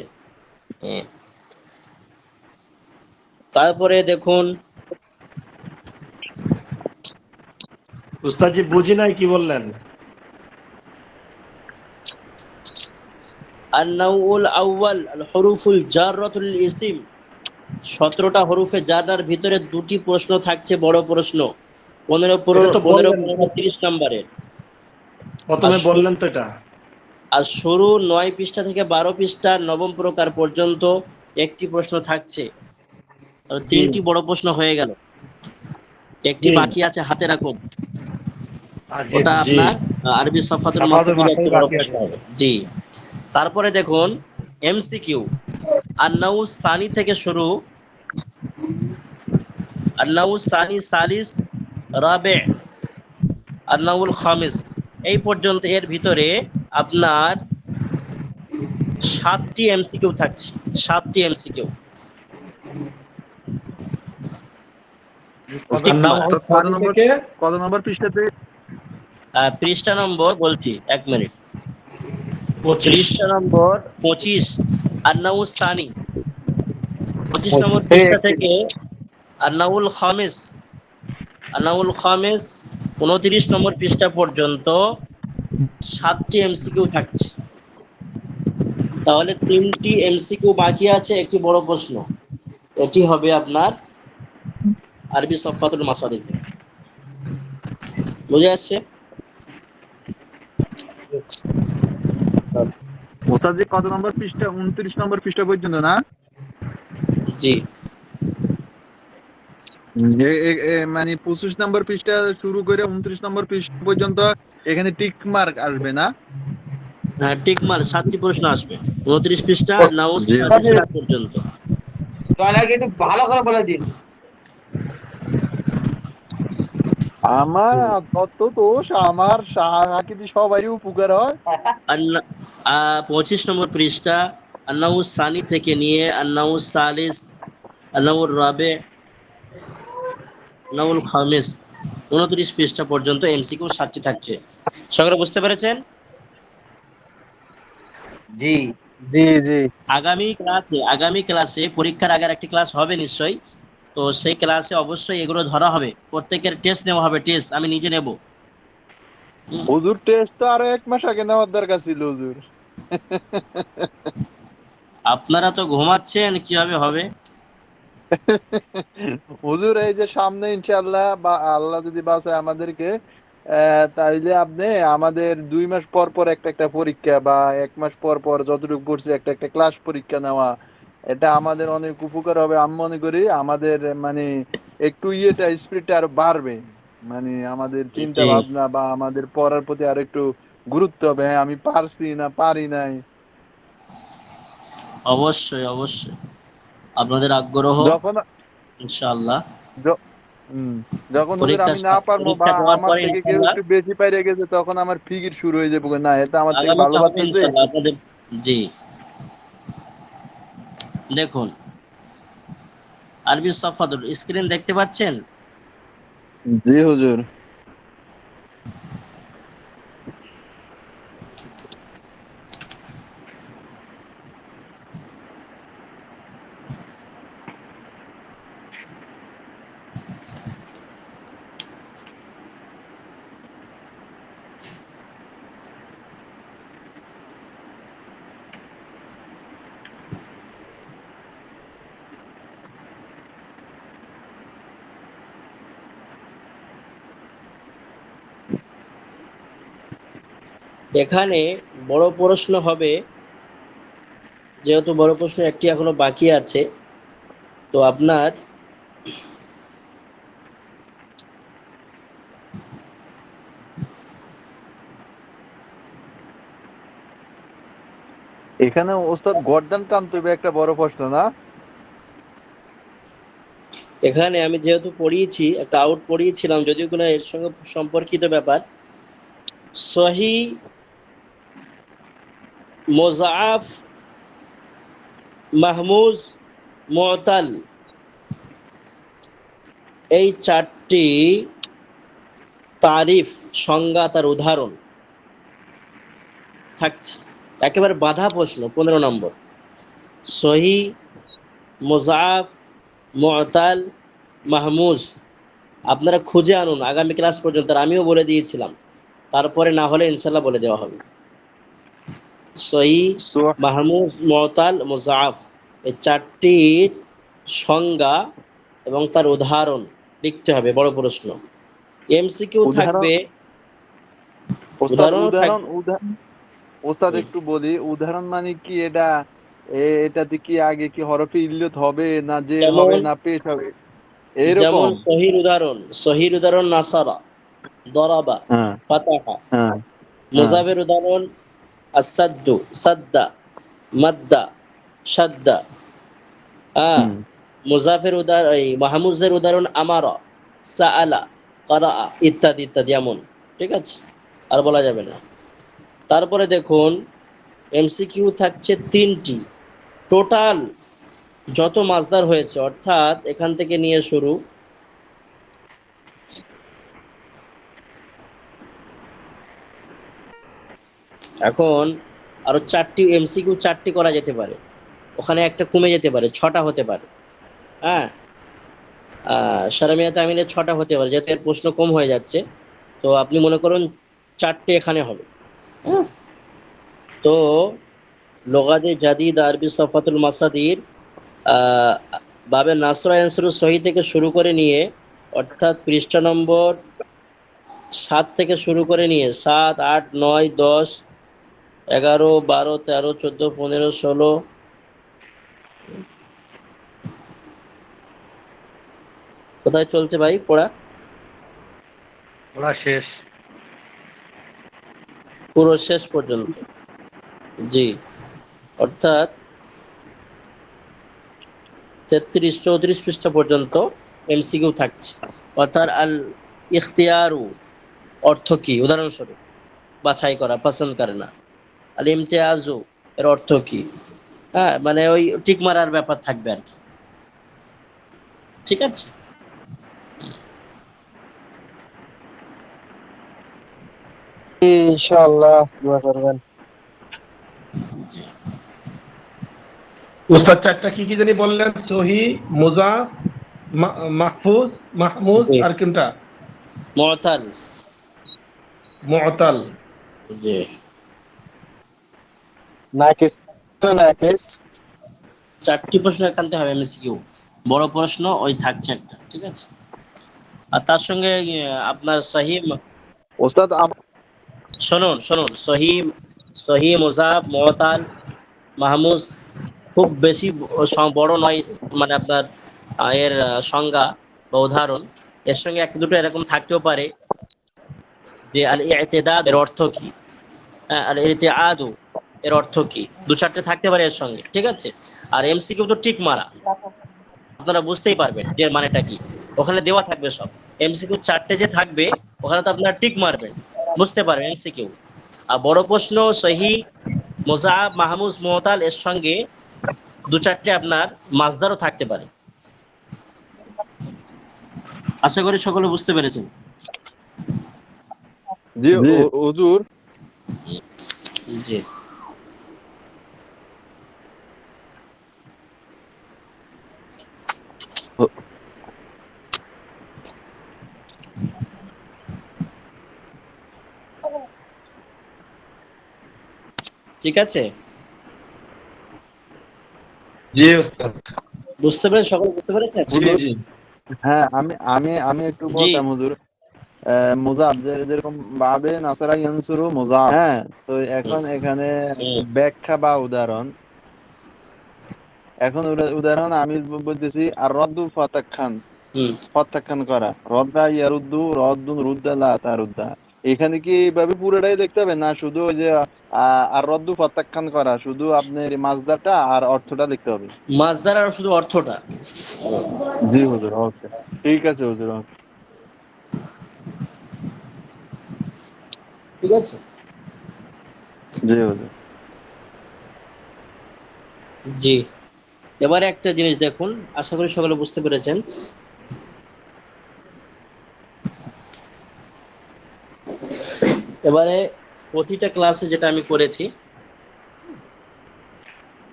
তারপরে দেখুন, উস্তাদ জি বুঝি নাই কি বললেন। আন্নাউল আউয়াল আল হরুফুল জারাতুল ইসম, 17টা হরুফে জারার ভিতরে দুটি প্রশ্ন থাকছে, বড় প্রশ্ন, 15, এটা তো 15, বললেন, 30 নম্বরের। প্রথমে বললেন তো এটা। আর শুরু 9 পৃষ্ঠা থেকে 12 পৃষ্ঠা নবম প্রকার পর্যন্ত একটি প্রশ্ন থাকছে। তাহলে জি, 3টি বড় প্রশ্ন হয়ে গেল, একটি জি, বাকি আছে, হাতে রাখুন। আগে ওটা জি। আপনার আরবি সাফাতুল সাফাতুল মাসুদির একটি মাসুদ বড় বাকি প্রশ্ন আছে। হবে। জি, তারপরে দেখুন এমসিকিউ, আন্নাউ সানি থেকে শুরু, আন্নাউ সানি, সালিস, রাবে, আন্নাউল খামিস, এই পর্যন্ত। এর ভিতরে আপনার 7টি এমসিকিউ থাকছে, 7টি এমসিকিউ। ওস্তাদ, টিক মার্ক। ওস্তাদ কত নম্বর পৃষ্ঠাতে? পৃষ্ঠা নম্বর বলছি, 1 মিনিট। 25। পৃষ্ঠা নম্বর 25, আন্নাউ সানি, 25 নম্বর পৃষ্ঠা থেকে আন্নাউল খামিস, আন্নাউল খামিস 29 নম্বর পৃষ্ঠা পর্যন্ত 7টি এমসিকিউ থাকছে। তাহলে 3টি এমসিকিউ বাকি আছে, একটি বড় প্রশ্ন। এটি হবে আপনার আরবি সফাতুল মাসাদিদ থেকে। বুঝে আসছে? ওটা যে কত নম্বর পৃষ্ঠা? 29 নম্বর পৃষ্ঠা পর্যন্ত না? জি। মানে 25 নম্বর পৃষ্ঠা শুরু করে 29 নম্বর পৃষ্ঠা পর্যন্ত এখানে টিক মার্ক আসবে না? হ্যাঁ, টিক মার 7টি প্রশ্ন আসবে 29 পৃষ্ঠা নাউস জি। পর্যন্ত। জয়নালকে একটু ভালো করে বলে দিন। আমার তত দোষ, আমার সাহাকিদি সবারই উপকার হয়। 25 নম্বর পৃষ্ঠা আন্নাউস সানি থেকে নিয়ে আন্নাউস সালিস, আন্নাউর রাবে, আন্নাউল খামিস 29 পৃষ্ঠা পর্যন্ত এমসিকিউ 7টি থাকছে। সকলে বুঝতে পেরেছেন? জি। জি জি। আগামী ক্লাসে পরীক্ষার আগের একটি ক্লাস হবে নিশ্চয়ই। তো সেই ক্লাসে অবশ্যই এগুলো ধরা হবে, প্রত্যেকের টেস্ট নেওয়া হবে। টেস্ট আমি নিজে নেব। হুজুর টেস্ট তো আরো 1 মাস আগে নেওয়ার দরকার ছিল হুজুর। আপনারা তো ঘুমাচ্ছেন, কিভাবে হবে? হুজুর এই যে সামনে ইনশাআল্লাহ বা আল্লাহ যদি বাঁচায় আমাদেরকে, তাইলে আপনি আমাদের 2 মাস পর পর একটা একটা পরীক্ষা বা 1 মাস পর পর যতটুকু পড়ছি একটা একটা ক্লাস পরীক্ষা নেওয়া, এটা আমাদের অনেক উপকার হবে। আমি মনে করি আমাদের মানে একটু স্পিরিটটা আরো বাড়বে। মানে আমাদের চিন্তা জি, ভাবনা বা আমাদের পড়ার প্রতি আরো একটু গুরুত্ব হবে। হ্যাঁ, আমি পারছি না পারি নাই। অবশ্যই অবশ্যই আপনাদের আগ্রহ যখন ইনশাআল্লাহ। য- হুম, যখন হুজুর আমি না পারবো বা পরীক্ষা দেওয়ার আমার পরে থেকে কেউ ইনশাআল্লাহ একটু বেশি পাইরে গেছে, তখন আমার ফিকির শুরু হয়ে যাবে, না এটা আমার থেকে ভালো আগামীতে হবে পারতেছে। ইনশাআল্লাহ আপনাদের। জি, দেখুন আরবি সফাদুল স্ক্রিন দেখতে পাচ্ছেন? জি হুজুর। এখানে বড় প্রশ্ন হবে, যেহেতু বড় প্রশ্ন একটি এখনো বাকি আছে। তো আপনার এখানে ওস্তাদ গর্দান টানতে হবে একটা বড় প্রশ্ন না? এখানে আমি যেহেতু পড়িয়েছি, একটা আউট পড়িয়েছিলাম, যদিও কোনো এর সঙ্গে সম্পর্কিত ব্যাপার। সহি, মোজাআফ, মাহমুজ, মুতাল, এই 4টি তারিফ, সংজ্ঞা, তার উদাহরণ থাকছে। একেবারে বাধা প্রশ্ন 15 নম্বর। সহি, মোজাআফ, মুতাল, মাহমুজ আপনারা খুঁজে আনুন আগামী ক্লাস পর্যন্ত। আর আমিও বলে দিয়েছিলাম, তারপরে না হলে ইনশাল্লাহ বলে দেওয়া হবে। সহি, সো- মাহমুজ, মুতাল, মুজাআফ এই 4টির সংজ্ঞা এবং তার উদাহরণ লিখতে হবে। বড় প্রশ্ন। এমসিকিউ উদাহরণ থাকবে, ওস্তাদ, উদাহরণও উদাহরণ থাকবে। ওস্তাদ হুম। একটু বলি, উদাহরণ মানে কি এটা? এটাতে কি আগে কি হরফে ইল্লত হবে না জের হবে যেমন না পেশ হবে যেমন এরকম? সহির উদাহরণ নাসারা, দরাবা, হ্যাঁ ফাতাহা। হ্যাঁ হ্যাঁ। মুজাবের উদাহরণ আসাদ্দু, সাদ্দা, মাদ্দা, সাদ্দা। হুম। মুজাফের উদাহরণ, এই মাহমুজের উদাহরণ আমারা, সাআলা, কারা, ইত্যাদি ইত্যাদি এমন। ঠিক আছে, আর বলা যাবে না। তারপরে দেখুন এমসিকিউ থাকছে 3টি। টোটাল যত মাসদার হয়েছে, অর্থাৎ এখান থেকে নিয়ে শুরু, এখন আরো 4টি এমসিকিউ 4টি করা যেতে পারে, ওখানে একটা কমে যেতে পারে, 6টা হতে পারে। হ্যাঁ, সারামিয়াতে আমিনের 6টা হতে পারে, যেহেতু এর প্রশ্ন কম হয়ে যাচ্ছে। তো আপনি মনে করুন 4টে এখানে হবে। হ্যাঁ, তো লগাদে জাদিদ আরবি সফাতুল মাসাদির আহ, বাবে নাসরা আনসারুস সহি থেকে শুরু করে নিয়ে, অর্থাৎ পৃষ্ঠা নম্বর 7 থেকে শুরু করে নিয়ে 7, 8, 9, 10, 11, 12, 13, 14, 15, 16, কোথায় চলছে ভাই পড়া? ওরা শেষ। পুরো শেষ পর্যন্ত। জি, অর্থাৎ 33-34 পৃষ্ঠা পর্যন্ত এমসিকিউ থাকছে। অর্থাৎ আল ইখতিয়ারু অর্থ কি, উদাহরণস্বরূপ বাছাই করা, পছন্দ করে না। আল ইমতিয়াজু এর অর্থ কি, হ্যাঁ মানে ওই টিক মারার ব্যাপার থাকবে আর কি। ঠিক আছে। ইনশাআল্লাহ দোয়া করবেন। উস্তাদ চারটা কি কি জানি বললেন? সহি, মুজা, মাহফুজ, মাহমুজ, জি, আর কোনটা? মুআতাল। মুআতাল। জি, নাকিস নাকিস 4টি প্রশ্ন এখান থেকে হবে এমসিকিউ। বড় প্রশ্ন ওই থাকছে একটা, ঠিক আছে। আর তার সঙ্গে আপনার সহি, ওস্তাদ শুনুন শুনুন, সহি, সহি মুজাব, মুআতাল, মাহমুজ খুব বেশি বড় নয়, মানে আপনার এর সংজ্ঞা বা উদাহরণ। এর সঙ্গে একটা দুটো এরকম থাকতেও পারে যে আল ইতিদাদ এর অর্থ কি, হ্যাঁ, আল ইতিআদু এর অর্থ কি, 2-4টে থাকতে পারে এর সঙ্গে, ঠিক আছে। আর এমসিকিউ তো টিক মারা, আপনারা বুঝতেই পারবেন যে এর মানেটা কি, ওখানে দেওয়া থাকবে সব। এমসিকিউ 4টে যে থাকবে ওখানে তো আপনারা টিক মারবেন, বুঝতে পারবেন এমসিকিউ। আর বড় প্রশ্ন সহি, মুজাব, মাহমুজ, মুআতাল এর সঙ্গে 2-4টে আপনার মাসদারও থাকতে পারে। আশা করি সকলে বুঝতে পেরেছেন। জি হুজুর। জি, ঠিক আছে। জি উস্তাদ। বুঝতে পেরেছেন, সকলে বুঝতে পেরেছেন? জি জি। হ্যাঁ, আমি আমি আমি একটু জি, বলতাম হুজুর। মুজাব যেরকম বাবে নাসারা ইয়ানসুরু মুজাব, হ্যাঁ। তো এখন এখানে হুম, ব্যাখ্যা বা উদাহরণ। এখন উদাহরণ আমি বলতেছি, আর রদ্দু ফাতাক্ষান, হুম। প্রত্যাখ্যান করা। রদ্দা ইয়ারুদ্দু, রদ্দুন রুদ্দা লা তারুদ্দা। এখানে কি এইভাবে পুরোটাই দেখতে হবে, না শুধু ওই যে আর রদ্দু প্রত্যাখ্যান করা, শুধু আপনার মাসদারটা আর অর্থটা দেখতে হবে? মাসদার আর শুধু অর্থটা। জি হুজুর, ওকে, ঠিক আছে হুজুর, ওকে। ঠিক আছে। জি হুজুর। জি, এবারে একটা জিনিস দেখুন, আশা করি সকলে বুঝতে পেরেছেন। এবারে প্রতিটা ক্লাসে যেটা আমি করেছি,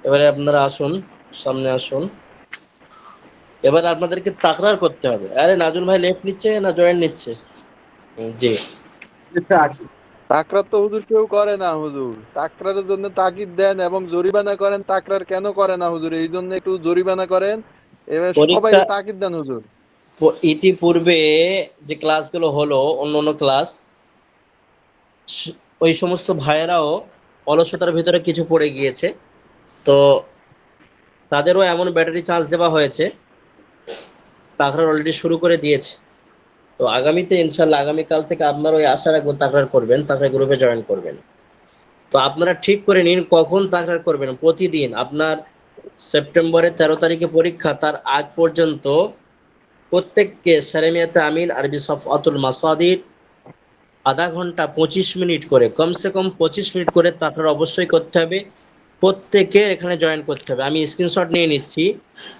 এবারে আপনারা আসুন, সামনে আসুন। এবার আপনাদেরকে তাকরার করতে হবে। আরে নাজুল ভাই লেফট নিচ্ছে না জয়েন্ট নিচ্ছে? জি, তাকরার তো হুজুর কেউ করে না হুজুর। তাকরারের জন্য তাকিদ দেন এবং জরিমানা করেন। তাকরার কেন করে না হুজুর? এই জন্য একটু জরিমানা করেন, এবার সবাই পরীক্ষা তাকিদ দেন হুজুর। ইতিপূর্বে যে ক্লাসগুলো হলো, অন্য অন্য ক্লাস, ওই সমস্ত ভাইয়েরাও অলসতার ভিতরে কিছু পড়ে গিয়েছে। তো তাদেরও এমন ব্যাটারি চার্জ দেওয়া হয়েছে, তাকরার অলরেডি শুরু করে দিয়েছে। তো আগামীতে ইনশাল্লাহ আগামীকাল থেকে আপনার ওই আশা রাখবো তাকরার করবেন, তাকরার গ্রুপে জয়েন করবেন। তো আপনারা ঠিক করে নিন কখন তাকরার করবেন। প্রতিদিন আপনার সেপ্টেম্বরের 13 তারিখে পরীক্ষা, তার আগ পর্যন্ত প্রত্যেককে সারেমিয়াতে আমিন আরবি সফাতুল মাসাদির আধা ঘন্টা 25 মিনিট করে, কমসে কম 25 মিনিট করে তাকরার অবশ্যই করতে হবে। প্রত্যেকের এখানে জয়েন করতে হবে। আমি স্ক্রিনশট নিয়ে নিচ্ছি,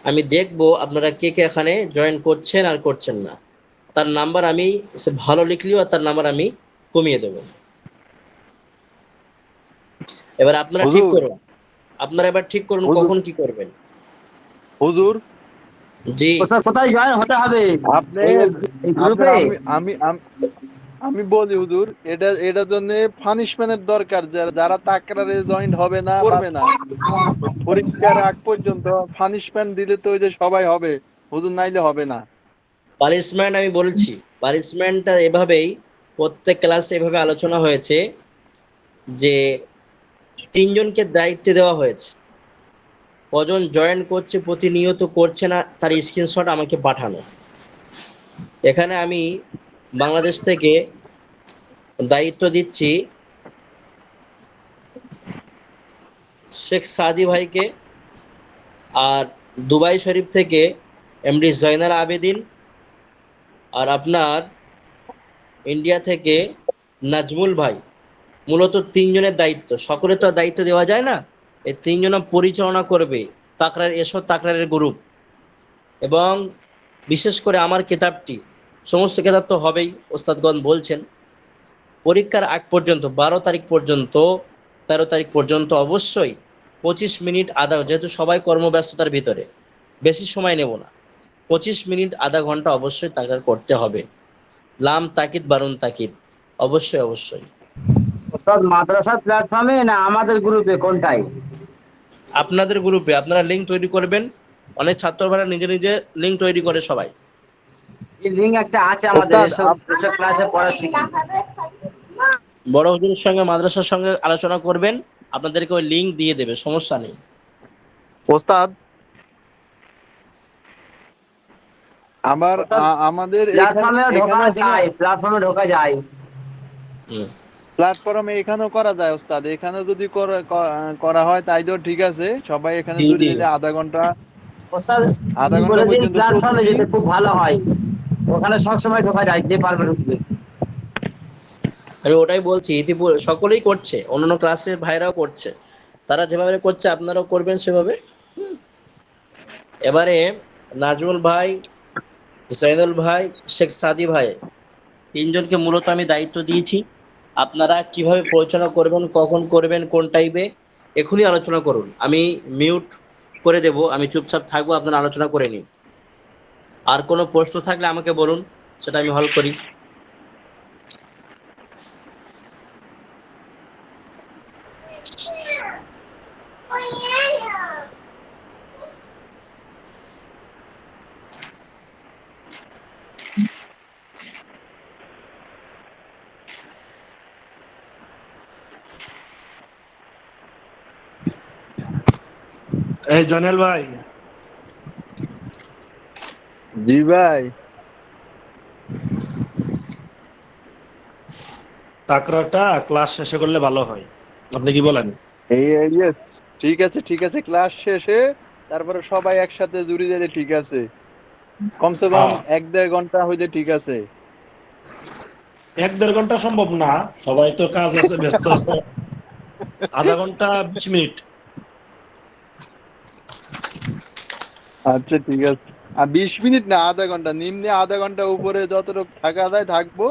আমি দেখব আপনারা কে কে এখানে জয়েন করছেন আর করছেন না। তার নাম্বার আমি, সে ভালো লিখলেও আর তার নাম্বার আমি কমিয়ে দেব। এবার আপনারা ঠিক হুজুর, করুন, আপনারা এবার ঠিক করুন হুজুর, কখন কি করবেন। হুজুর, জি। কোথায় জয়েন হতে হবে আপনি এই গ্রুপে? আমি বলি হুজুর, এটার জন্য পানিশমেন্টের দরকার। যারা তাকরারে জয়েন্ট হবে না পারবে না, পরীক্ষার আগ পর্যন্ত পানিশমেন্ট দিলে তো ওই যে সবাই হবে হুজুর, নাইলে হবে না। পানিশমেন্ট আমি বলছি, পানিশমেন্টটা এভাবেই প্রত্যেক ক্লাসে এভাবে আলোচনা হয়েছে যে 3 জনকে দায়িত্ব দেওয়া হয়েছে। কজন জয়েন করছে, প্রতিনিয়ত করছে না, তার স্ক্রিনশট আমাকে পাঠানো। এখানে আমি বাংলাদেশ থেকে দায়িত্ব দিচ্ছি শেখ সাদি ভাইকে, আর দুবাই শরীফ থেকে এমডি জয়নাল আবেদিন, আর আপনার ইন্ডিয়া থেকে নাজমুল ভাই। মূলত 3 জনের দায়িত্ব, সকলে তো আর দায়িত্ব দেওয়া যায় না। এই 3 জন পরিচালনা করবে তাকরারের গ্রুপ। এবং বিশেষ করে আমার কিতাবটি, সমস্ত কিতাব তো হবেই, ওস্তাদগণ বলছেন পরীক্ষার আগ পর্যন্ত 12 তারিখ পর্যন্ত 13 তারিখ পর্যন্ত অবশ্যই 25 মিনিট আধা, যেহেতু সবাই কর্মব্যস্ততার ভিতরে বেশি সময় নেব না, 25 মিনিট আধা ঘন্টা অবশ্যই তাকরার করতে হবে। লাম তাকিদ বারুন তাকিদ, অবশ্যই অবশ্যই। ওস্তাদ মাদ্রাসার প্ল্যাটফর্মে না আমাদের গ্রুপে, কোনটাই? আপনাদের গ্রুপে আপনারা লিঙ্ক তৈরি করবেন। অনেক ছাত্র ভাইরা নিজে নিজে লিঙ্ক তৈরি করে সবাই। এই লিঙ্ক একটা আছে আমাদের ওস্তাদ এসব এসব ক্লাসে পড়া শিখি। বড় হুজুরের সঙ্গে মাদ্রাসার সঙ্গে আলোচনা করবেন, আপনাদেরকে ওই লিঙ্ক দিয়ে দেবে, সমস্যা নেই। ওস্তাদ আমার ওস্তাদ, আমাদের প্ল্যাটফর্মে ঢোকা এখানে যায়, প্ল্যাটফর্মে ঢোকা যায়। হুম। প্ল্যাটফর্মে এখানেও করা যায় ওস্তাদ। এখানে যদি করা হয় তাইলেও ঠিক আছে। সবাই এখানে জি জুড়ে জি। দিলে আধা ঘন্টা ওস্তাদ বলে দিন পর্যন্ত প্ল্যাটফর্মে প্রতিদিন। যেতে, খুব ভালো হয়। ওখানে সবসময় ঢোকা যায়, যে পারবে ঢুকবে। আমি ওটাই বলছি, ইতিপূর্বে সকলেই করছে, অন্যান্য ক্লাসের ভাইরাও করছে, তারা যেভাবে করছে আপনারাও করবেন সেভাবে। এবারে নাজমুল ভাই, জয়নুল ভাই, শেখ সাদি ভাই, 3 জনকে মূলত আমি দায়িত্ব দিয়েছি। আপনারা কিভাবে পরিচালনা করবেন, কখন করবেন, কোন টাইপে, এখনই আলোচনা করুন। আমি মিউট করে দেব, আমি চুপচাপ থাকবো, আপনারা আলোচনা করে নিন। আর কোনো প্রশ্ন থাকলে আমাকে বলুন, সেটা আমি হল করি। এই জনেল ভাই, জি ভাই। তাকরাটা ক্লাস শেষে করলে ভালো হয়, আপনি কি বলেন? ঠিক আছে ঠিক আছে, ক্লাস শেষে তারপরে সবাই একসাথে জুড়ে গেলে ঠিক আছে। কমসে কম হ্যাঁ, 1-1.5 ঘন্টা হইলে ঠিক আছে। 1-1.5 ঘন্টা সম্ভব না, সবাই তো কাজ আছে, ব্যস্ত। আধা ঘন্টা 20 মিনিট। আচ্ছা ঠিক আছে। আর 20 মিনিট না, আধা ঘন্টা, নিম্নে আধা ঘন্টা, উপরে যতটুকু থাকা যায় থাকবো,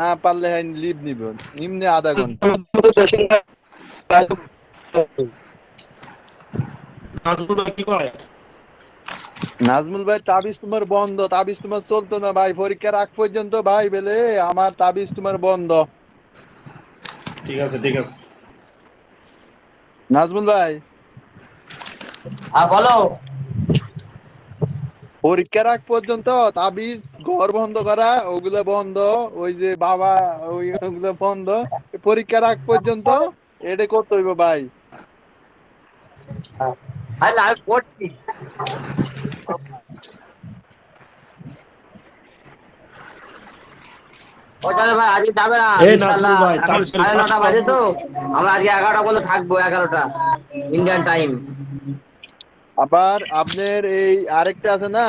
না পারলে হ্যাঁ লিভ নিব। নিম্নে আধা ঘন্টা। নাজমুল ভাই কি কয়? নাজমুল ভাই, তাবিজ তোমার বন্ধ, তাবিজ তোমার চলতো না ভাই পরীক্ষার আগ পর্যন্ত ভাই, বেলে আমার তাবিজ তোমার বন্ধ। ঠিক আছে ঠিক আছে। নাজমুল ভাই, বলো। পরীক্ষার আগ পর্যন্ত তাবিজ ঘর বন্ধ করা ওগুলো বন্ধ, ওই যে বাবা ওগুলো বন্ধ। পরীক্ষার আগ পর্যন্ত এটা করতে হইব ভাই। আরে লাইভ করছি। ও তাহলে ভাই আজকে যাবে না এই ইনশাআল্লাহ। নাজমুল ভাই, এখন তাবিজ 9:30 বাজে তো, আমরা আজকে 11টা পর্যন্ত থাকবো, 11টা ইন্ডিয়ান টাইম। আবার আপনার এই আরেকটা আছে না,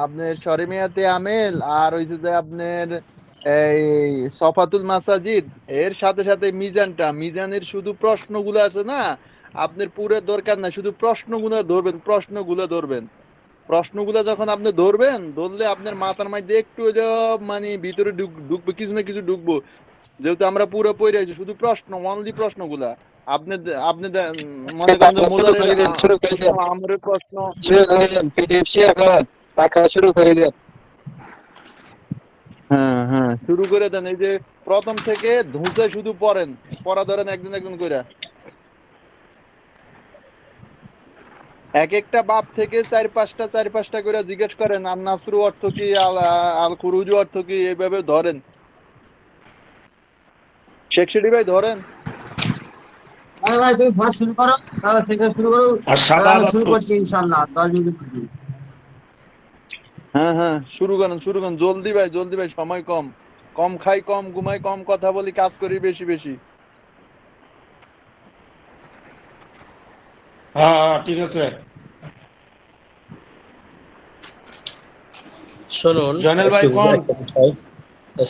আপনার শরীমিয়াতে আমেল, আর ওই যে আপনার এই সফাতুল মাসাজিদ, এর সাথে সাথে মিজানের শুধু প্রশ্নগুলো আছে না, আপনার পুরো দরকার না, শুধু প্রশ্নগুলো ধরবেন। প্রশ্নগুলো যখন আপনি ধরলে আপনার মাথার মধ্যে একটু যে মানে ভিতরে ঢুকবে, কিছু না কিছু ঢুকবো। যেহেতু আমরা পুরো পড়ে আছি, শুধু প্রশ্ন, অনলি প্রশ্নগুলা। আপনি আপনি মনে করেন যে মোল্লারের আমরের প্রশ্ন, পিডিএফ শেয়ার করেন। টাকা শুরু করে দেন। হ্যাঁ হ্যাঁ শুরু করে দেন। এই যে প্রথম থেকে ধুসে শুধু পড়েন, পড়া ধরেন একজন একজন করে। এক একটা বাপ থেকে চার পাঁচটা করে জিজ্ঞেস করেন আর নাসরু অর্থ কি, আল আল খুরুজু অর্থ কি, এইভাবে ধরেন। শেখ সিডি ভাই ধরেন। ভাই ভাই তুমি পড়া শুরু করো, তাহলে শেখা শুরু করো। আর তাহলে আমি শাবাব শুরু তো করছি ইনশাআল্লাহ 10 মিনিট থেকে। হ্যাঁ হ্যাঁ শুরু করেন শুরু করেন, জলদি ভাই জলদি ভাই, সময় কম। কম খাই কম ঘুমাই কম কথা বলি, কাজ করি বেশি বেশি। হ্যাঁ ঠিক আছে। শুনুন জয়নাল ভাই একটু কোন একটা বিষয়।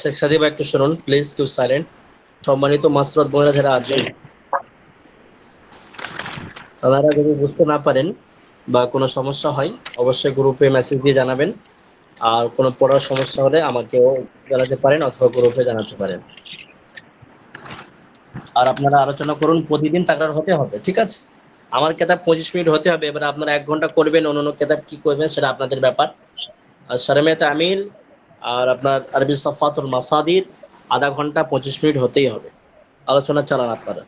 শেখ সাদি ভাই একটু শুনুন প্লিজ, কেউ সাইলেন্ট। সম্মানিত মাসরত বোনেরা যারা আছেন, তারা যদি বুঝতে না পারেন বা কোনো সমস্যা হয় অবশ্যই গ্রুপে মেসেজ দিয়ে জানাবেন। আর কোনো পড়ার সমস্যা হলে আমাকেও জানাতে পারেন অথবা গ্রুপে জানাতে পারেন। আর আপনারা আলোচনা করুন, প্রতিদিন তাকরার হতে হবে, ঠিক আছে? আমার কেতাব 25 মিনিট হতে হবে, এবার আপনারা 1 ঘন্টা করবেন, অন্য কেতাব কি করবেন সেটা আপনাদের ব্যাপার। আর শারমিয়াত আমিল আর আপনার আরবি সাফাতুল মাসাদির আধা ঘন্টা 25 মিনিট হতেই হবে। আলোচনা চালান আপনারা।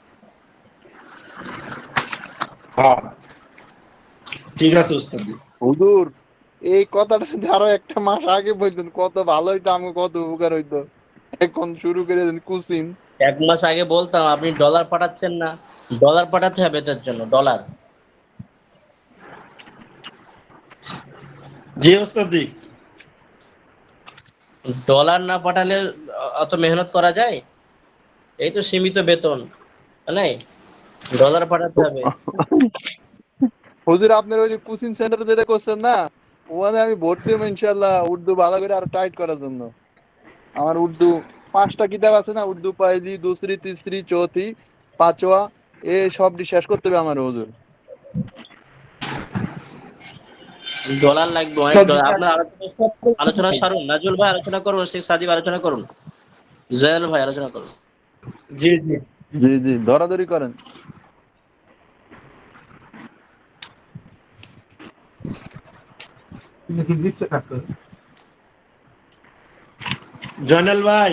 হ্যাঁ ঠিক আছে উস্তাদ। হুজুর এই কথাটা যদি আরো একটা মাস আগে বলতেন কত ভালো হইতো, আমাকে কত উপকার হইতো। এখন শুরু করে দেন কুসিন। 1 মাস আগে বলতাম, আপনি ডলার পাঠাচ্ছেন না। ডলার পাঠাতে হবে এটার জন্য, ডলার। জি ওস্তাদ জি। ডলার না পাঠালে অত মেহনত করা যায়? এই তো সীমিত বেতন, নাই? ডলার পাঠাতে হবে। হুজুর আপনার ওই যে কোচিং সেন্টার যেটা করছেন না, ওখানে আমি ভর্তি হবো ইনশাল্লাহ, উর্দু ভালো করে আরো টাইট করার জন্য। আমার উর্দু 5টা কিতাব আছে না, উর্দু পহেলি দুসরি তিসরি চৌথি পাঁচওয়া, এ সবটি শেষ করতে হবে আমার হুজুর। ডলার লাগবে, অনেক ডলার। আপনার আলোচনা সারুন, নাজুল ভাই আলোচনা করুন, শেখ সাদিব আলোচনা করুন, জয়াল ভাই আলোচনা করুন। জি জি। জি জি ধরাধরি করেন। জয়নাল ভাই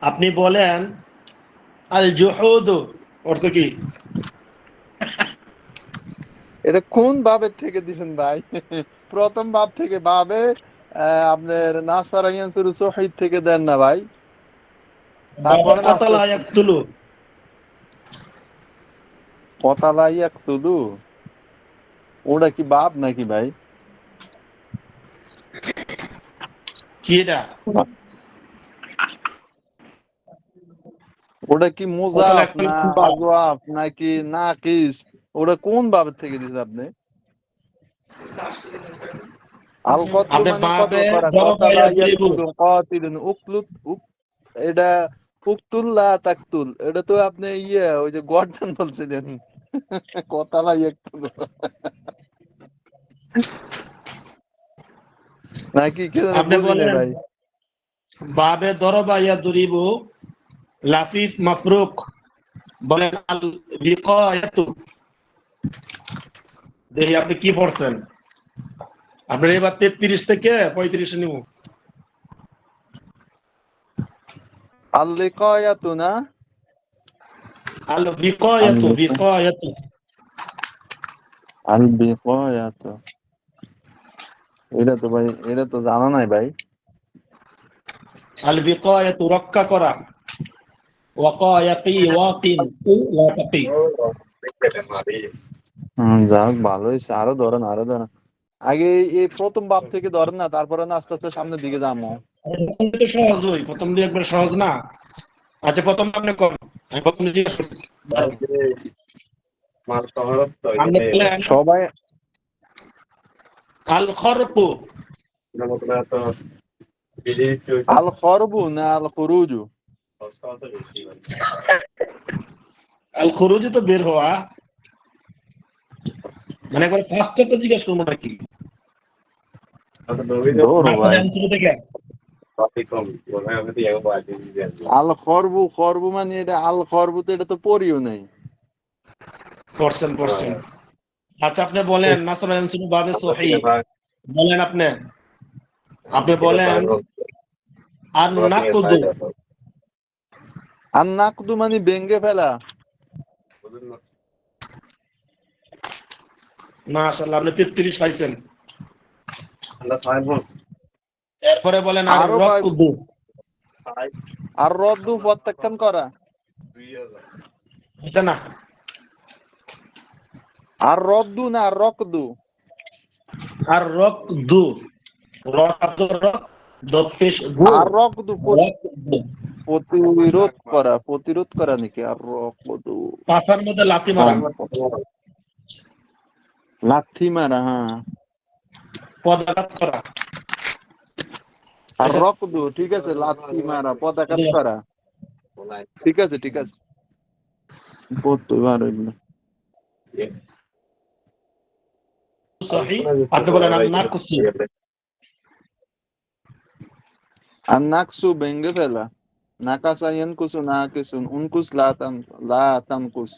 আপনি বলেন আল জুহুদ অর্থ কি? এটা কোন বাবের থেকে দিছেন ভাই? প্রথম বাব থেকে বাবে আপনার নাসার ইয়ানসুর সহিদ থেকে দেন না ভাই। বাবা তারপরে কাতালা ইয়াকতুলু। কতালা ইয়াকতুলু, ওটা কি বাপ নাকি ভাই? কি এটা? ওটা কি কতালা মুজাফ ইয়াকতুলু না কোন বাপ? আজওয়াফ নাকি নাকিস? ওটা কোন বাবের থেকে দিছেন আপনি? আল কতলু আপনি মানে বাবে কতল করা, দরবা কতালা ইয়াদরিবু। ইয়াকতুলু কাতিলুন উকলুত এটা উকতুল লা তাকতুল, এটা তো আপনি ইয়ে ওই যে গর্দান বলছিলেন। কতালা ইয়াকতুলু নাকি কে জানি আপনি বুঝি না বলেন ভাই। বাবে দরবা ইয়াদরিবু লাফিফ মাফরুক। বলেন আল বিকায়াতু। দেখি আপনি কি পড়ছেন। আপনার এবার 33 থেকে 35 নিব। আল লিকায়াতু না, আল আল বিকায়াতু লিকা বিকায়াতু। আল বিকায়াতু, এটা তো ভাই এটা তো জানা নাই ভাই। আল বিকায়াতু রক্ষা করা। ওয়াকায়াতি ওয়াকিন লা তাকি। যাক ভালো হয়েছে, আরো ধরেন আরো ধরেন। আগে এই প্রথম বাপ থেকে ধরেন না, তারপরে না আস্তে আস্তে সামনের দিকে যাবো। প্রথম তো সহজ হই, প্রথম দিয়ে একবার সহজ না। আচ্ছা প্রথম আপনি কোন, আমি প্রথম জিজ্ঞেস করছি। আপনি বলেন সবাই আল খরকু। আল খরবু না আল খুরুজু? আল খুরুজি তো বের হওয়া, মানে একবার ফার্স্টে তো জিজ্ঞেস করবো নাকি? ধরো ভাই। শুরু থেকে আল খরবু, খরবু মানে এটা, আল খরবু তো এটা তো পড়িও নাই। পড়ছেন পড়ছেন। আচ্ছা আপনি বলেন নাসর ইয়ানসুরু বাবে সহি, বলেন আপনি, আপনি বলেন আর নাকুদু। আর নাকদু মানে ভেঙ্গে ফেলা। মাশাআল্লাহ, আপনি 33 পাইছেন। এরপরে বলেন আর আরো ভাই, রকুদু। আর রদ্দু প্রত্যাখ্যান করা। এটা না, আর রদ্দু না, আর রকদু। আর রকদু, রক দপেশ গু, আর রকদু রকদু। প্রতিরোধ করা, প্রতিরোধ করা নাকি? আর রকদু পাছার মধ্যে লাথি মারা, লাথি মারা, হ্যাঁ। পদাঘাত করা। আর রকদু ঠিক আছে, লাথি মারা, পদাঘাত করা, ঠিক আছে ঠিক আছে। বলতে পারো এগুলো। সহি, আপনি বলেন আর নাকুসু। আর নাকসু ভেঙ্গে ফেলা। নাকাসা ইয়ানকুসু নাকিসুন, উনকুস লা তানকুস।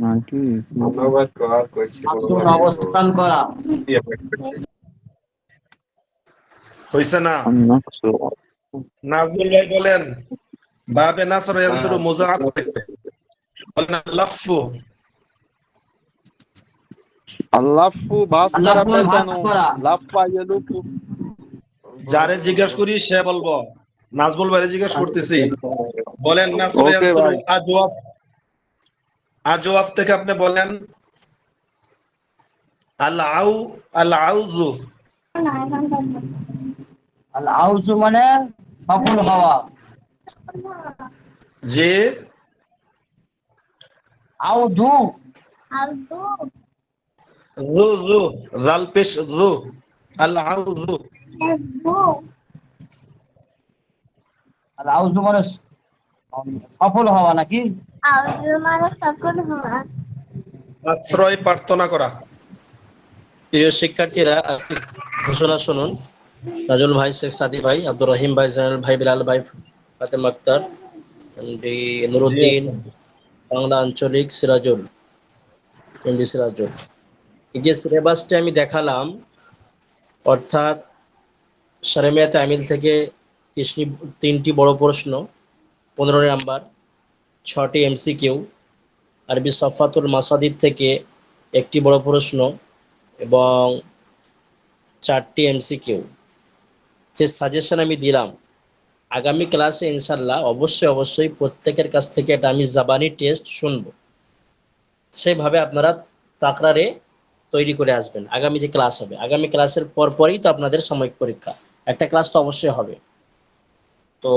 নাকি আসুন অবস্থান করা। হইছে না? নাকসু নাজমুল ভাই বলেন বাবে নাসর ইয়ানসুরু মুজাআফ থেকে বলেন লাফু। আল্লাফু বাস করা, আল্লাফু ভাঁজ পেছানো, করা। লাফা ইয়ালুফু। যারে জিজ্ঞেস করি সে বলবো, নাজমুল ভাইরে জিজ্ঞেস করতেছি, বলেন নাসর ওকে ইয়ানসুরু ভাই। আজওয়াব, আজওয়াব থেকে আপনি বলেন আল আউযু। আল আউজু মানে সফল হওয়া। যে আউদু জু জাল পেশ জু, আল আউযু। আল আউজু মানে সফল হওয়া নাকি? আশ্রয় প্রার্থনা করা। প্রিয় শিক্ষার্থীরা, ঘোষণা শুনুন। নাজুল ভাই, শেখ সাদি ভাই, আব্দুর রহিম ভাই, জয়নাল ভাই, বিলাল ভাই, ফাতেমা আক্তার, নুরুদ্দিন, বাংলা আঞ্চলিক, সিরাজুল, সিরাজুল। এই যে সিলেবাসটা আমি দেখালাম, অর্থাৎ সারেমিয়া তামিল থেকে 3টি বড় প্রশ্ন, 15 নাম্বার, 6টি এমসিকিউ, আরবি সফাতুল মাসাদিদ থেকে 1টি বড় প্রশ্ন এবং 4টি এমসিকিউ। যে সাজেশন আমি দিলাম, আগামী ক্লাসে ইনশাল্লাহ অবশ্যই প্রত্যেকের কাছ থেকে এটা আমি জাবানি টেস্ট শুনবো। সেভাবে আপনারা তাকরারে তৈরি করে আসবেন। আগামী যে ক্লাস হবে, আগামী ক্লাসের পরই তো আপনাদের সাময়িক পরীক্ষা, একটা ক্লাস তো অবশ্যই হবে। তো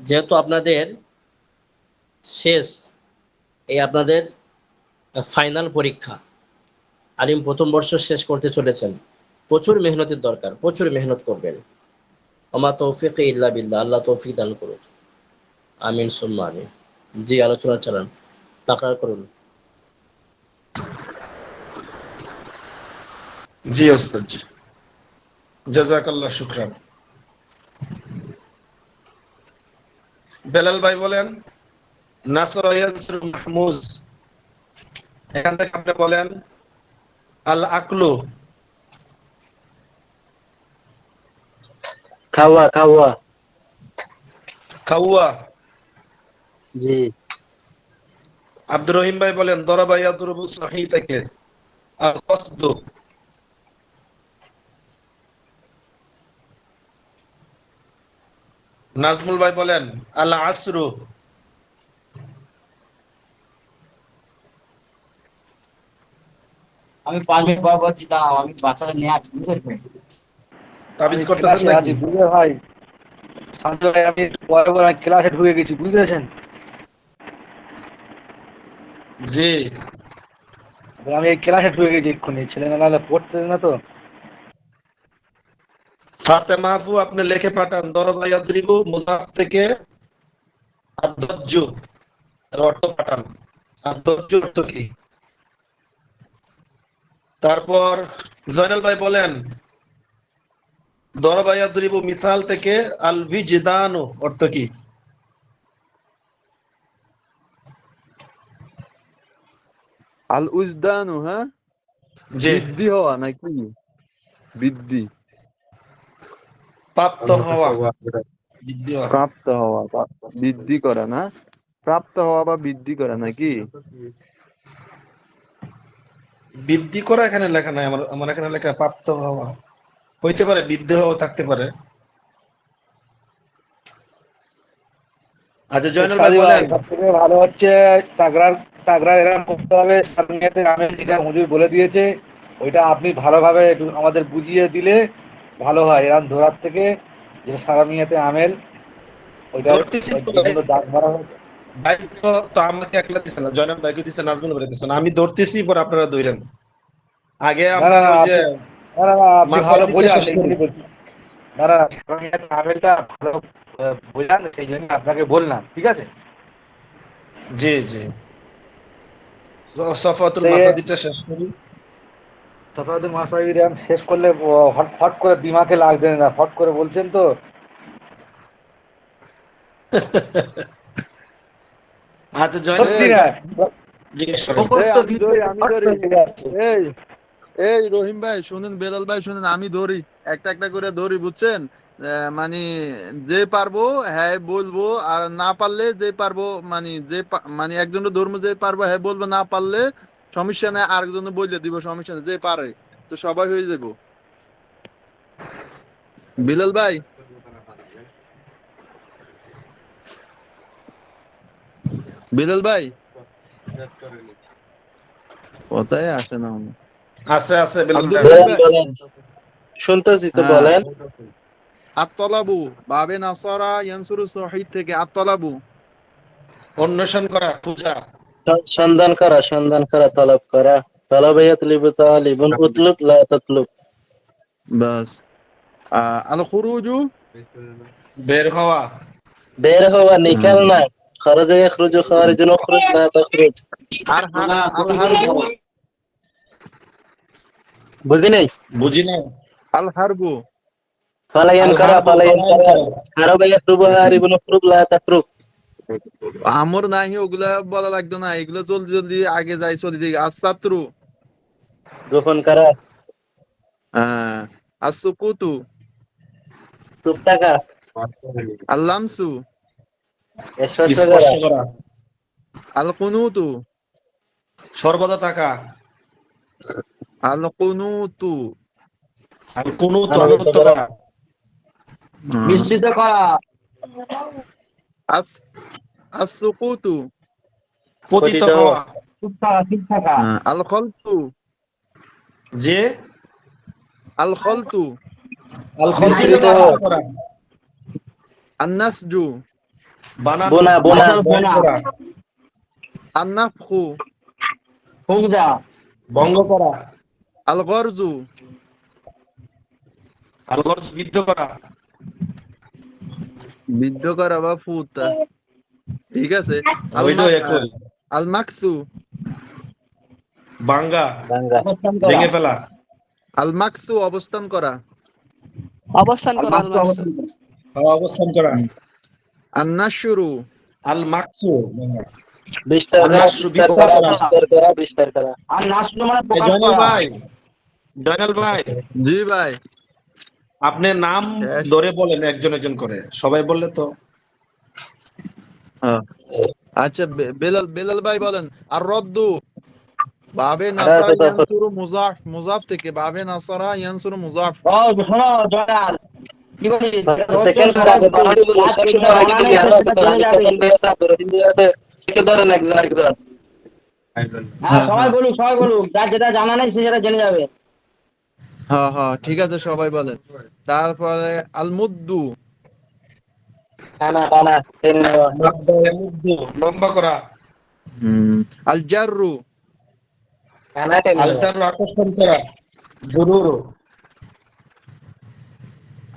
যেহেতু আপনাদের শেষ, এই আপনাদের ফাইনাল পরীক্ষা, আলিম প্রথম বর্ষ শেষ করতে চলেছেন, প্রচুর মেহনতের দরকার, প্রচুর মেহনত করবেন। ওমা তৌফিক ইল্লা বিল্লাহ, আল্লাহ তৌফিক দান করুন, আমিন সুম্মা আমিন। জি, আলোচনা চালান, তাকরার করুন। জি ওস্তাদ জি, জাযাকাল্লাহ শুকরান। বেলাল ভাই বলেন নাসর ইয়ানসুরু মাহমুজ, এখান থেকে আপনি বলেন আল আকলু। খাওয়া খাওয়া। খাওয়া। জি। আব্দুর রহিম ভাই বলেন দরাবা ইয়াদরুবু সহি থেকে আল কসদু। নাজমুল ভাই বলেন আল আসরু। আমি 5 মিনিট পর বলছি, দাঁড়াও আমি বাচ্চাটা নিয়ে আসছি, বুঝেছো? তাবিজ করতেছেন নাকি? বুঝলে ভাই, সঞ্জয় ভাই, আমি পরে ক্লাসে ঢুকে গেছি, বুঝতেছেন? জি। আমি এই ক্লাসে ঢুকে গেছি এক্ষুনি, ছেলে না পড়তে না তো। ফাতেমা আপু আপনি লিখে পাঠান দরাবা ইয়াদরিবু মুজাফ থেকে আদ-দাজ্জু এর অর্থ পাঠান। আদ-দাজ্জু অর্থ কি? তারপর জয়নাল ভাই বলেন দরাবা ইয়াদরিবু মিসাল থেকে আল ভিজদানু অর্থ কি? আল উজদানু, হ্যাঁ, জি, বৃদ্ধি হওয়া নাকি বৃদ্ধি? প্রাপ্ত হওয়া, বৃদ্ধি হওয়া। প্রাপ্ত হওয়া বা বৃদ্ধি করা না? প্রাপ্ত হওয়া বা বৃদ্ধি করা নাকি? বৃদ্ধি করা এখানে লেখা নাই, আমার আমার এখানে লেখা প্রাপ্ত হওয়া। হইতে পারে বৃদ্ধি হওয়া থাকতে পারে। আচ্ছা জয়নুল ভাই সাদি ভাই বলেন। সব থেকে ভালো হচ্ছে তাগরার এরাম করতে হবে। সারমিয়াতে আমেল যেটা হুজুর বলে দিয়েছে ওইটা আপনি ভালোভাবে একটু আমাদের বুঝিয়ে দিলে ভালো হয়। এরাম ধরার থেকে যে সারামিয়াতে আমেল ওইটা ধরতেছি তো যেগুলো দাগ মারা হয়েছে। দায়িত্ব তো আমাকে একলা দিচ্ছে না, জয়নাল ভাইকে দিচ্ছে, নাজমুল ভাই দিচ্ছে না। আমি ধরতেছি, পরে আপনারা ধরেন। আগে না আমরা না না ওই যে আপনি ভালো মাসাইলটা বোঝান শেষ এই করি। জন্যই বলছি। না সারামিয়াতে আমেলটা ভালো বোঝান সেই জন্য আপনাকে বললাম, ঠিক আছে? জি জি, সফাতুল তো মাসাদিটা শেষ করি। তারপরে মাসাবি র্যাম শেষ করলে হট হট করে দিমাগে লাগবে না, হট করে বলছেন তো। আচ্ছা জয়নাল সত্যি এই না, জিজ্ঞেস করেন। মুখস্থ আমি ধরি, বিদ্যে আমি হট ধরি। করে চলে যাচ্ছে। এই এই রহিম ভাই শুনেন, বেলাল ভাই শুনেন, আমি ধরি, একটা একটা করে ধরি, বুঝছেন? মানে যে পারবো হ্যাঁ বলবো, আর না পারলে যে পারবো মানে মানে একজনের ধর্ম যে পারবো হ্যাঁ বলবো, না পারলে সমস্যা নেই, আরেকজন বলে দিব, সমস্যা নেই, যে পারে তো সবাই হয়ে যাবো। বিলাল ভাই, বিলাল ভাই কথাই আসে না আমার। আছে আছে, বেলুন আব্দুর ভাই আছে। রহিম বলেন ভাই, বলেন, শুনতেছি তো, হ্যাঁ, বলেন। আত্তলাবু বাবে নাসারা ইয়ানসুরু সহিদ থেকে আত্তলাবু। অন্বেষণ করা, পূজা। সন্ধান করা, তলব করা। তলব ইয়াতলিবু তালিবুন, উতলুব লা তাতলুব। বাস। আল খুরুজু। বের হওয়া। বের হওয়া, হুম। নিকাল না। খরজা ইয়াখরুজু খারিজুন, উখরুজ লা তাখরুজ। আর আল হারবু। বুঝি নাই? বুঝি না। আল হারবু। ফালায়ান আল করা, হারবু, ফালায়ান পলায়ন করা। করা। হারাবা ইয়াহরুবু হারিবুন, উখরুব লা তাখরুব। আমর নাহি ওগুলা বলা লাগতো না, এগুলো জলদি জলদি আগে যাই, চলি দিকে। আসাত্রু। গোপন করা, আসুকুতু। চুপ থাকা, আল্লামসু। স্পর্শ করা। স্পর্শ করা। আল কুনুতু। সর্বদা থাকা। আল কুনুতু। আর কোনো তো আনন্দিত আনুগত্য করা। করা। মিশ্রিত করা। আস আসুকুতু। পতিত পতিত হওয়া। হওয়া। চুপ থাকা। আল খলতু। যে আল খলতু। আল খলসুকে মিশ্রিত নষ্ট হওয়া। করা। আন্নাসজু। বানানো, বোনা, বোনা। বন্ধ করা। আন্নাফখু। ফুঁক দেওয়া। ভঙ্গ করা। আল গরজু। আল গর্জ, বিদ্ধ করা। বিদ্ধ করা বা ফুতা, ঠিক আছে। ওই তো একই। আল মাকসু। বাঙ্গা, ভাঙ্গা। অবস্থান করা। ভেঙে ফেলা। আল মাকসু অবস্থান করা। অবস্থান করা আল মাকসু। অবস্থান করা। আন্নাশুরু। আল মাকসু, বিস্তার আর করা, নাসরু, বিস্তার বিস্তার করা, করা। বিস্তার করা, বিস্তার করা। আর নাসলু মানে এই প্রকাশ জয়নাল করা। ভাই, জয়নাল ভাই, জি ভাই। আপনি নাম শেষ। ধরে বলেন একজন একজন করে, সবাই বললে তো। হ্যাঁ। আচ্ছা, বেলাল বেলাল ভাই বলেন। আর রদ্দু বাবে আরে নাসারা আছে তো। ইয়ানসুরু মুজাফ, মুজাফ থেকে বাবে নাসারা ইয়ানসুরু মুজাফ। ও শোনো জয়াল, কি বলি সেটা ধরছো, দেখেন সবাই আগে বাঙালি বলে কাজ সবসময় যেটা আগে জানা থেকে নেই আরো আছে সেটা তো, জেনে হানিফ যাবে। হাসান ভাই আছে, আব্দুর রহিম ভাই আছে। থেকে ধরেন একজন একজন। হ্যাঁ সবাই বলুক, সবাই বলুক, যার যেটা জানা নেই সে সেটা জেনে যাবে। হ্যাঁ হ্যাঁ, ঠিক আছে, সবাই বলেন। তারপরে আল মুদ্দু। টানা টানা, টেনে নেওয়া। লম্বা করা। আল জাররু। টানা, টেনে নেওয়া। আলচার, আকর্ষণ করা। জরুর,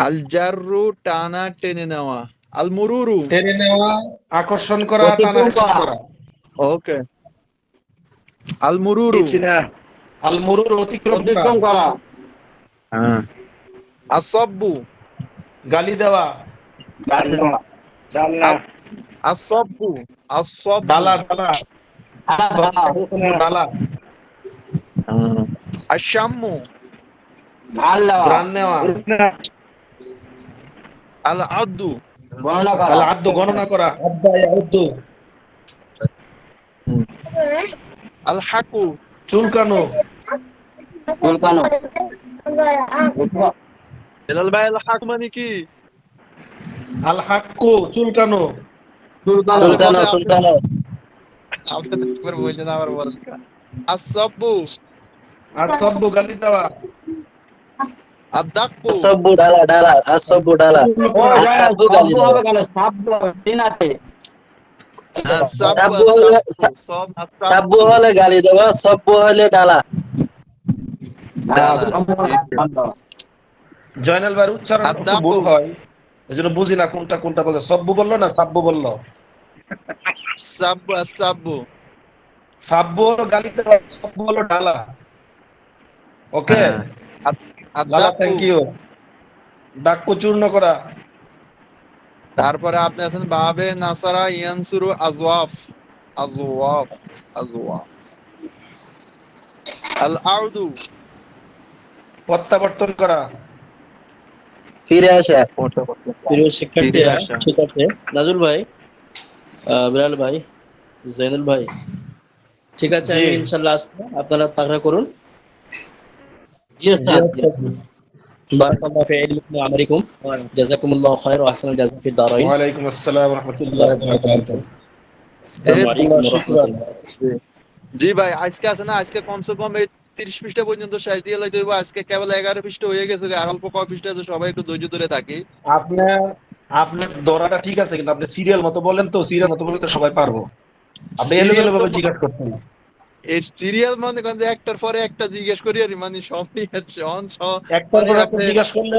আল জাররু টানা টেনে নেওয়া। আল মুরুরু। টেনে নেওয়া, আকর্ষণ করা, টানা অতিক্রম হেঁচড়া করা। করা। ওকে। আল মুরুরু। দিচ্ছি না। আল মুরুর, অতিক্রম করা। অতিক্রম করা। হ্যাঁ। আসব্বু। গালি দেওয়া। গাড়ি দেওয়া। জানলা। আসব্বু। আসব্বু। ডালা ডালা। আলাদা। ডালা। আশ-শাম্মু, ভাল দেওয়া, গ্রান নেওয়া, আল-আদু, গণনা করা, আল আদ্দু গণনা করা, আদ্দা ইয়াউদ্দু, আল-হাকু, চুলকানো, চুলকানো, বেলাল ভাই আল-হাকু মানে কি? আল হাক্কু চুলকানো, চুলকানো, সুলতানো সুলতানো আপনাদের একবার বলছেন আবার বলেন। আস-সাব্বু, আর সব্বু গালি দেওয়া, আদ-দাক্কু, সব্বু ডালা ডালা আসব্বু ডালা ও আর ভাই, সাব্বু শব্দ গালি দেওয়া হবে কেন? শব্দ তিন আছে। আস-সাব্বু, সাব্বু হলে আস-সাব্বু, সব আস-সাব্বু, সাব্বু হলে গালি দেওয়া সব্বু হলে ডালা ডালা। জয়নাল ভাইয়ের উচ্চারণ একটু আদ-দাক্কু, ভুল হয়, এই জন্য বুঝি না কোনটা কোনটা বলছে, সব্বু বললো না সাব্বু বললো। সাব্বু, আস-সাব্বু, সাব্বু হলো গালি দেওয়া, সব্বু হলো ডালা। ওকে, লালা আদ-দাক্কু। Thank you. দাক্কু চূর্ণ করা, তারপরে আপনি আছেন বাবে নাসারা ইয়ানসুরু আজওয়াফ, আজওয়াফ, আজওয়াফ। আল-আউদু, প্রত্যাবর্তন করা, ফিরে আসা প্রিয় শিক্ষার্থীরা, ফিরে আসা। ঠিক আছে নাজুল ভাই, বিলাল ভাই, জয়নুল ভাই, ঠিক আছে আমি জি। ইনশাআল্লাহ আসছি, আপনারা তাকরা করুন। জি ওস্তাদ। বারাকাল্লাহু ফি ইলমিকুম ওয়া আমালিকুম, জাযাকুমুল্লাহু খায়র ওয়া আহসানাল জাযা ফিদ দারাইন। ওয়ালাইকুম আসসালাম ওয়া রাহমাতুল্লাহি ওয়া বারাকাতুহু। আসসালামু আলাইকুম ওয়া রাহমাতুল্লাহ। জি ভাই, আজকে আছে না, আজকে কমসে কম এই 30 পৃষ্ঠা পর্যন্ত শেষ দিয়ে লাইতে হইব। আজকে কেবল 11 পৃষ্ঠা হয়ে গেছে, আর অল্প কয় পৃষ্ঠা আছে, সবাই একটু ধৈর্য ধরে থাকি। আপনার আপনার দরাটা ঠিক আছে, কিন্তু আপনি সিরিয়াল মতো বলেন, তো সিরিয়াল মতো বলে তো সবাই পারবো। আপনি এলোমেলো ভাবে জিজ্ঞাসা করছেন। এই সিরিয়াল মনে করেন যে একটার পরে একটা জিজ্ঞেস করি আর মানে সবই একটার পর একটা আপনি জিজ্ঞাসা করলে